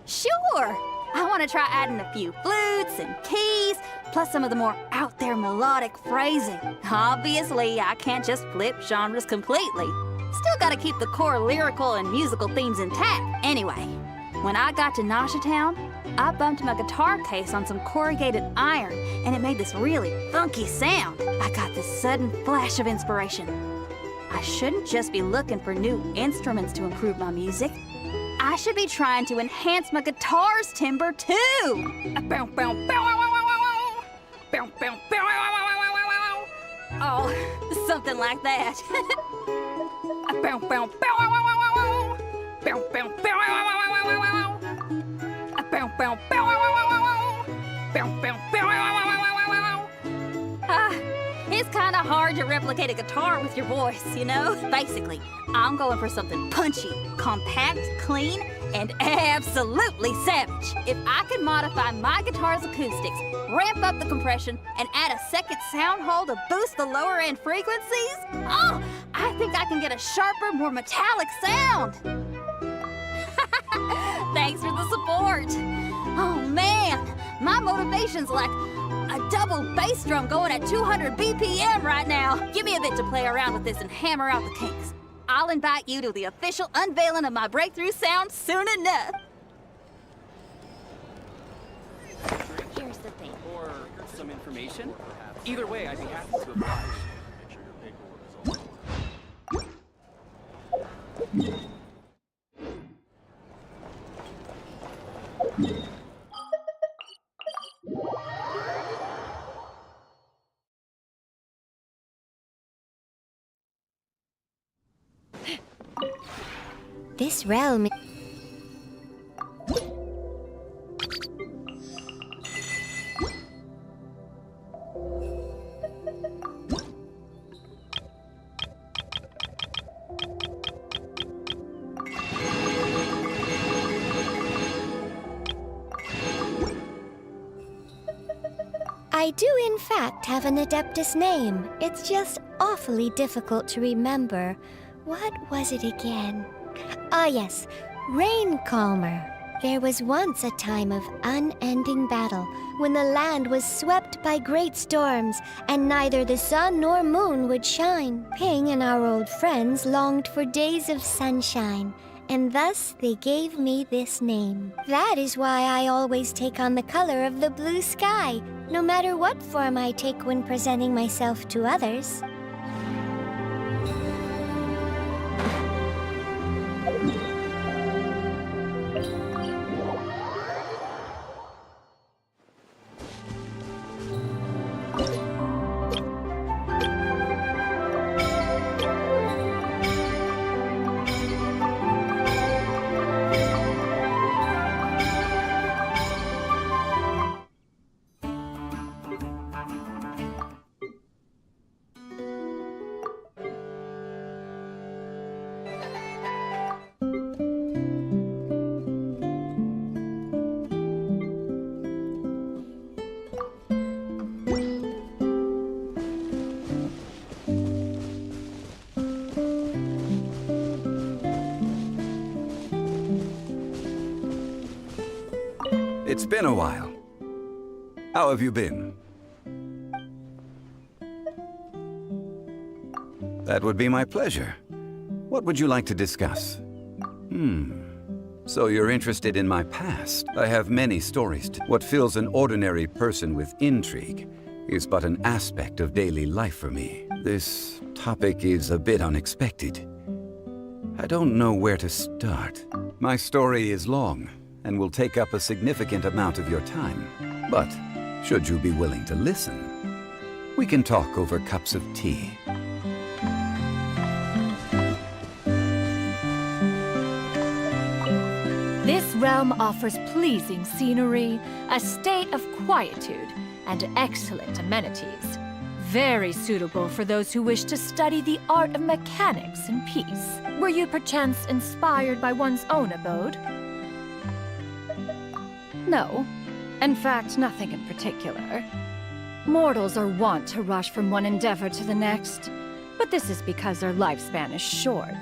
Sure! I want to try adding a few flutes and keys, plus some of the more out-there melodic phrasing. Obviously, I can't just flip genres completely. Still gotta keep the core lyrical and musical themes intact. Anyway, when I got to Nasha Town, I bumped my guitar case on some corrugated iron, and it made this really funky sound. I got this sudden flash of inspiration. I shouldn't just be looking for new instruments to improve my music. I should be trying to enhance my guitar's timbre, too! Oh, something like that. It's kind of hard to replicate a guitar with your voice, you know? Basically, I'm going for something punchy, compact, clean, and absolutely savage. If I could modify my guitar's acoustics, ramp up the compression, and add a second sound hole to boost the lower end frequencies, oh, I think I can get a sharper, more metallic sound. Thanks for the support. Oh man, my motivation's like a double bass drum going at 200 BPM right now. Give me a bit to play around with this and hammer out the kinks. I'll invite you to the official unveiling of my breakthrough sound soon enough. Here's the thing. Or some information. Either way, I'd be happy to oblige. This realm... I do in fact have an Adeptus name. It's just awfully difficult to remember. What was it again? Ah yes, Rain Calmer. There was once a time of unending battle, when the land was swept by great storms, and neither the sun nor moon would shine. Ping and our old friends longed for days of sunshine, and thus they gave me this name. That is why I always take on the color of the blue sky, no matter what form I take when presenting myself to others. It's been a while. How have you been? That would be my pleasure. What would you like to discuss? So you're interested in my past. I have many stories to... What fills an ordinary person with intrigue is but an aspect of daily life for me. This topic is a bit unexpected. I don't know where to start. My story is long, and will take up a significant amount of your time. But, should you be willing to listen, we can talk over cups of tea. This realm offers pleasing scenery, a state of quietude, and excellent amenities. Very suitable for those who wish to study the art of mechanics in peace. Were you perchance inspired by one's own abode? No. In fact, nothing in particular. Mortals are wont to rush from one endeavor to the next, but this is because their lifespan is short.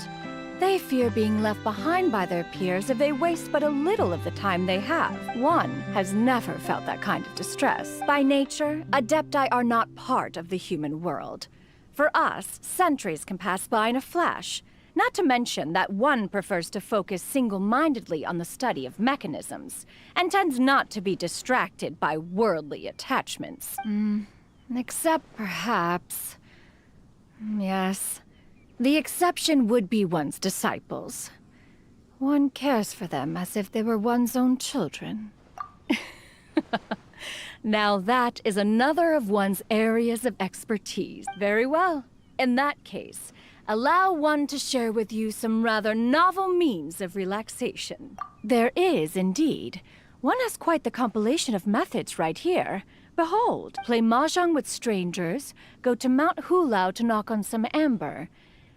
They fear being left behind by their peers if they waste but a little of the time they have. One has never felt that kind of distress. By nature, Adepti are not part of the human world. For us, centuries can pass by in a flash. Not to mention that one prefers to focus single-mindedly on the study of mechanisms, and tends not to be distracted by worldly attachments. Except perhaps... Yes. The exception would be one's disciples. One cares for them as if they were one's own children. Now that is another of one's areas of expertise. Very well. In that case, allow one to share with you some rather novel means of relaxation. There is, indeed. One has quite the compilation of methods right here. Behold, play mahjong with strangers, go to Mount Hulao to knock on some amber.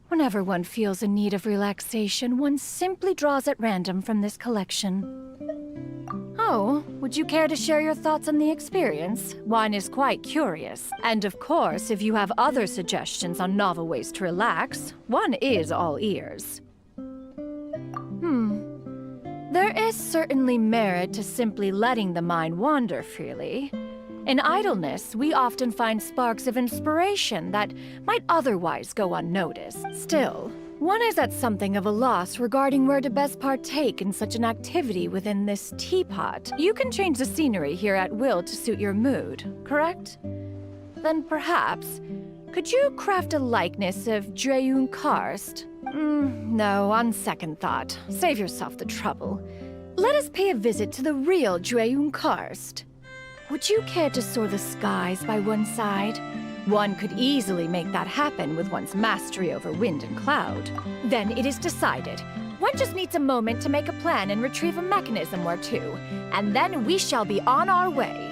Whenever one feels a need of relaxation, one simply draws at random from this collection. Oh, would you care to share your thoughts on the experience? One is quite curious. And of course, if you have other suggestions on novel ways to relax, one is all ears. There is certainly merit to simply letting the mind wander freely. In idleness, we often find sparks of inspiration that might otherwise go unnoticed. Still, one is at something of a loss regarding where to best partake in such an activity within this teapot. You can change the scenery here at will to suit your mood, correct? Then perhaps, Could you craft a likeness of Dreyun Karst? No, on second thought. Save yourself the trouble. Let us pay a visit to the real Dreyun Karst. Would you care to soar the skies by one side? One could easily make that happen with one's mastery over wind and cloud. Then it is decided. One just needs a moment to make a plan and retrieve a mechanism or two, and then we shall be on our way.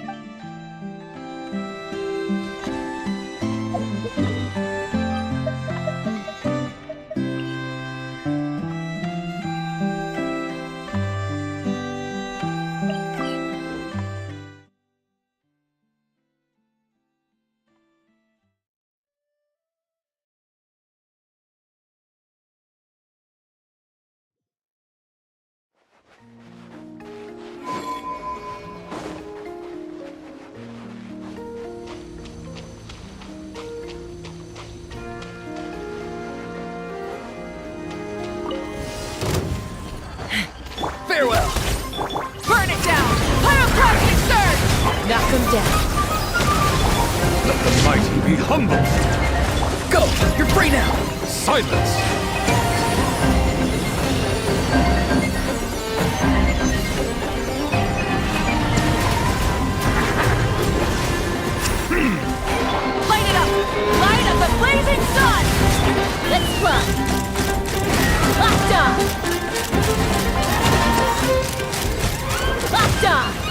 Farewell! Burn it down! Pyroclastic surge! Knock them down. Let the mighty be humbled! Go! You're free now! Silence! Light it up! Light of the blazing sun! Let's run! Locked on! Locked on!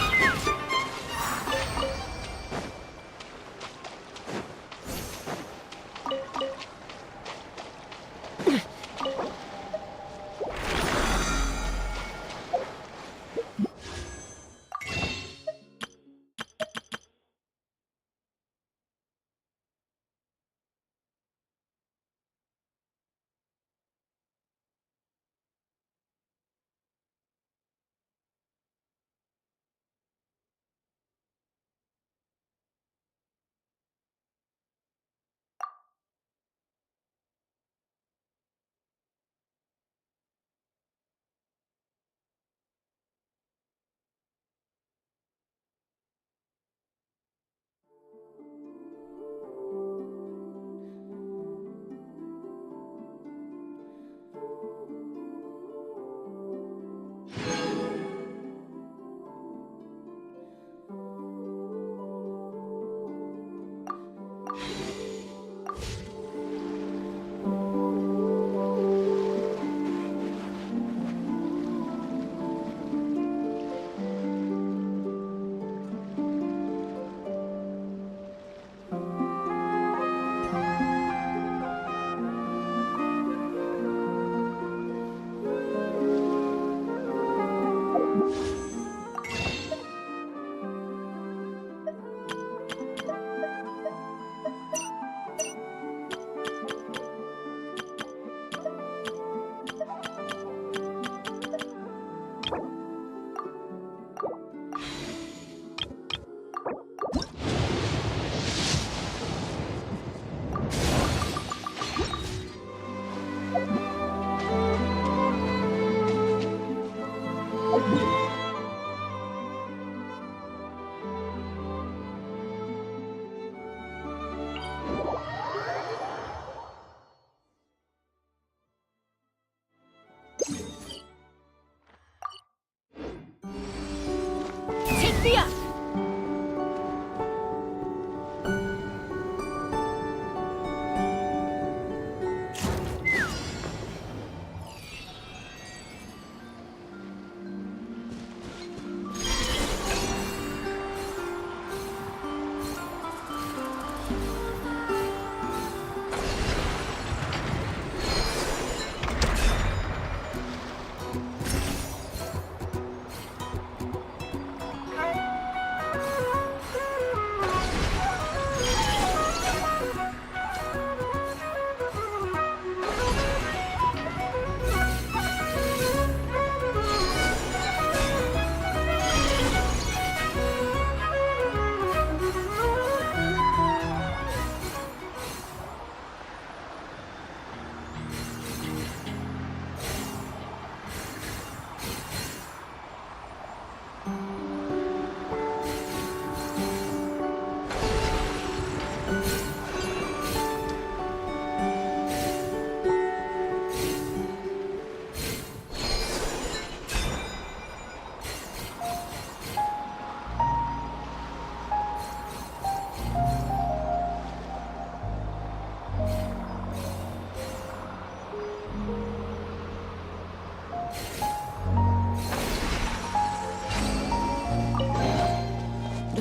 Take me up!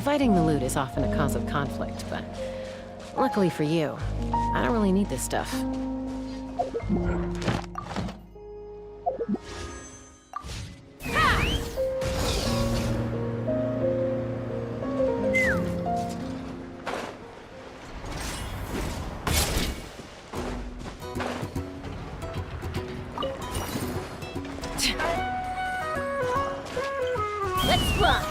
Dividing the loot is often a cause of conflict, but luckily for you, I don't really need this stuff. Let's fly!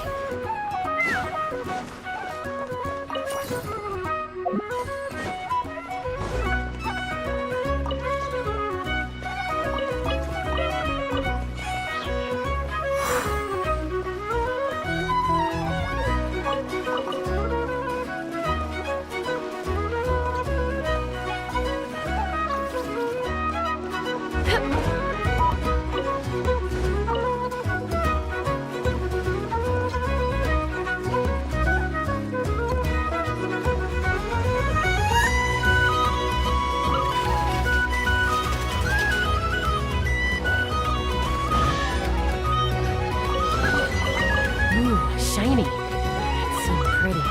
Ooh, shiny. It's so pretty.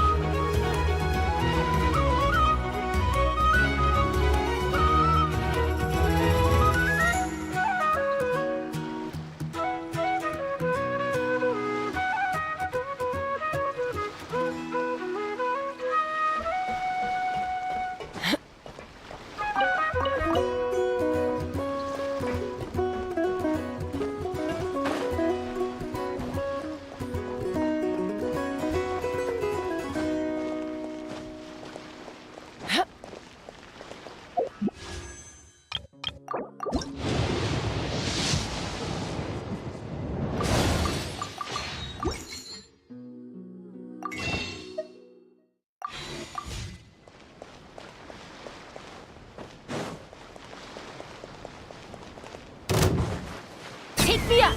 Take me up!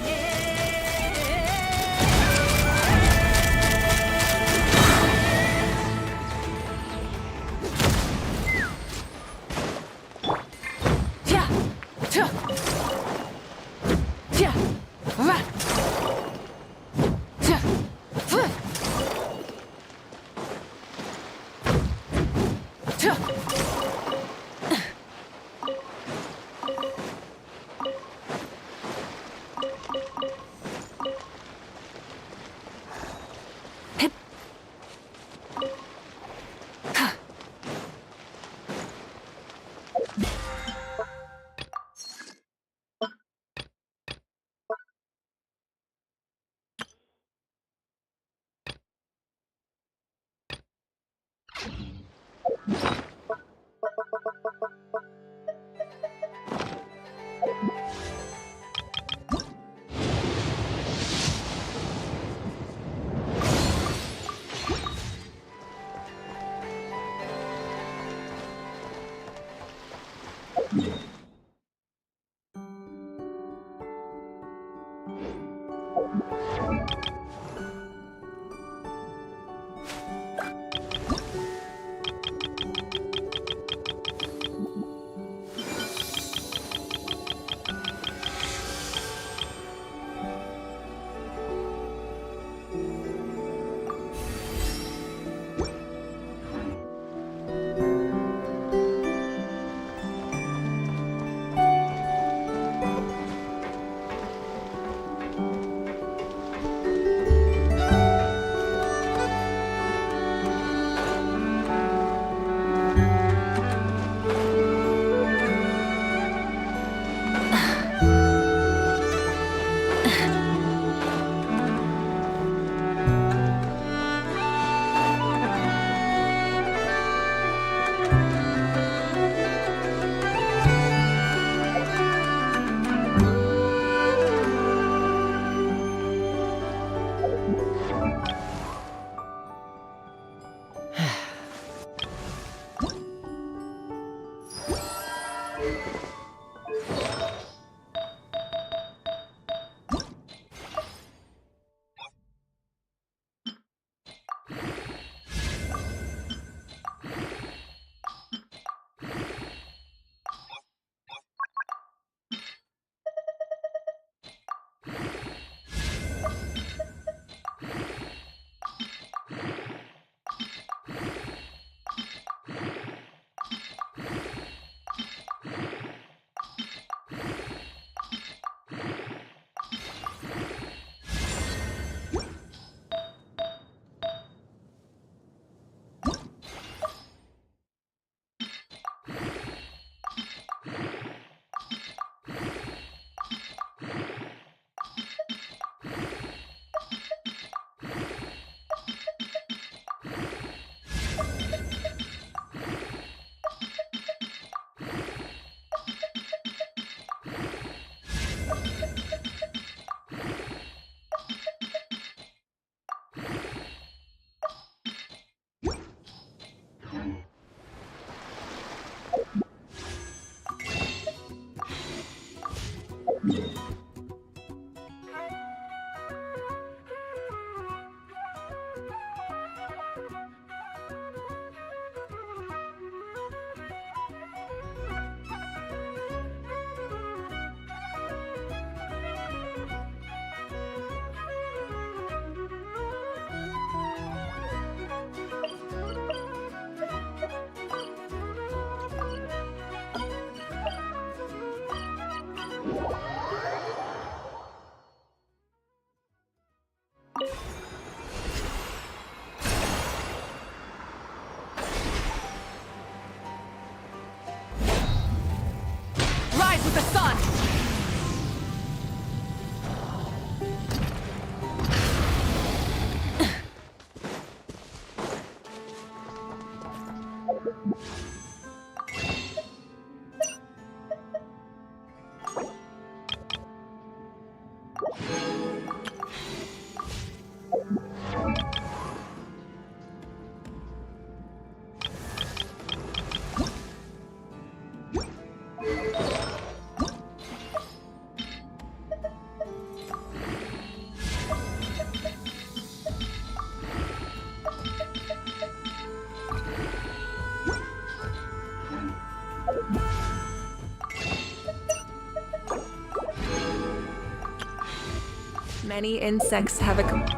Many insects have a compulsion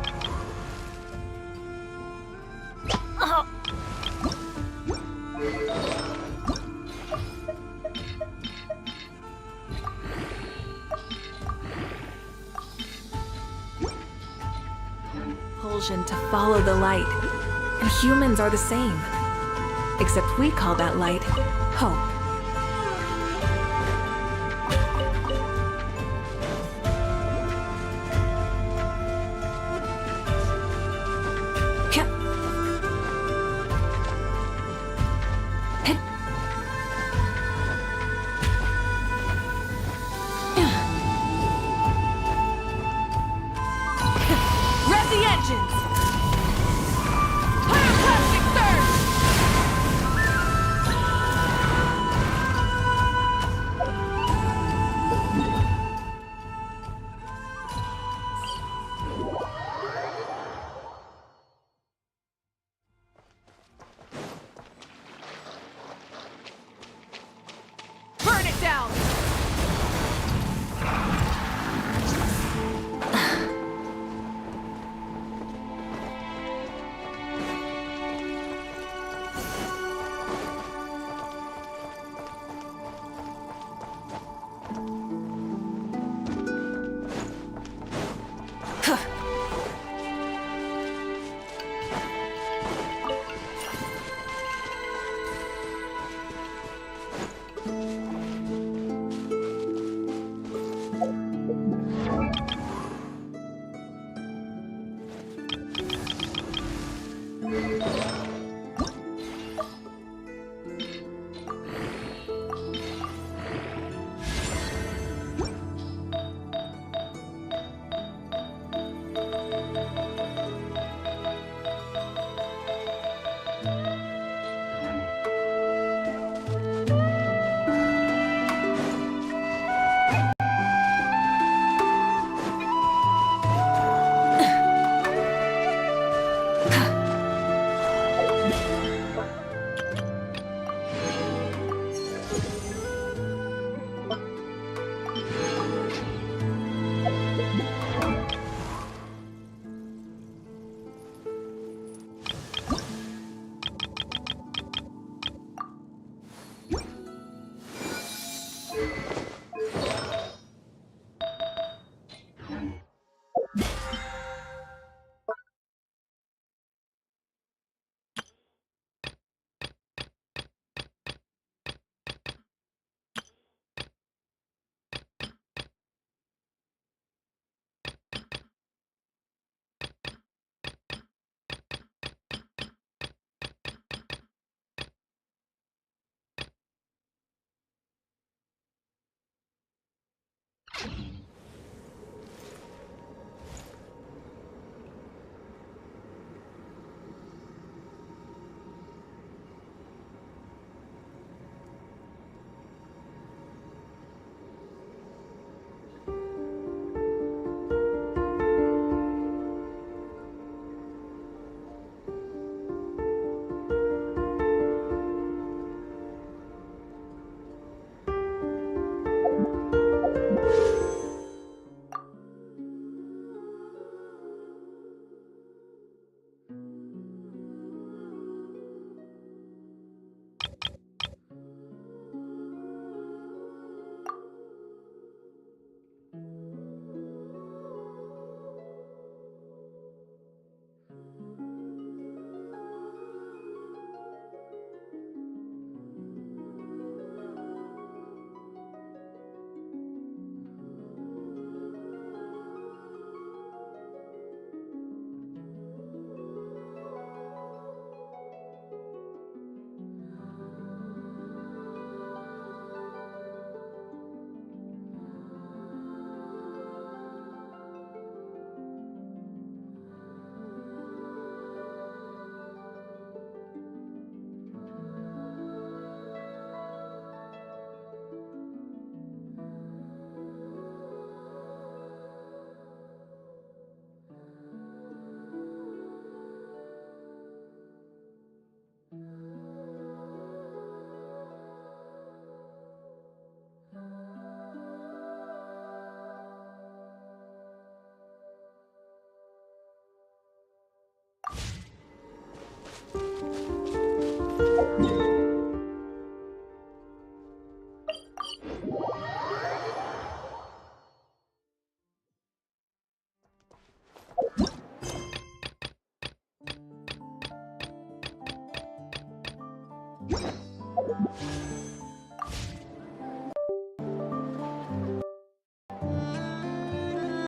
to follow the light. And humans are the same. Except we call that light hope.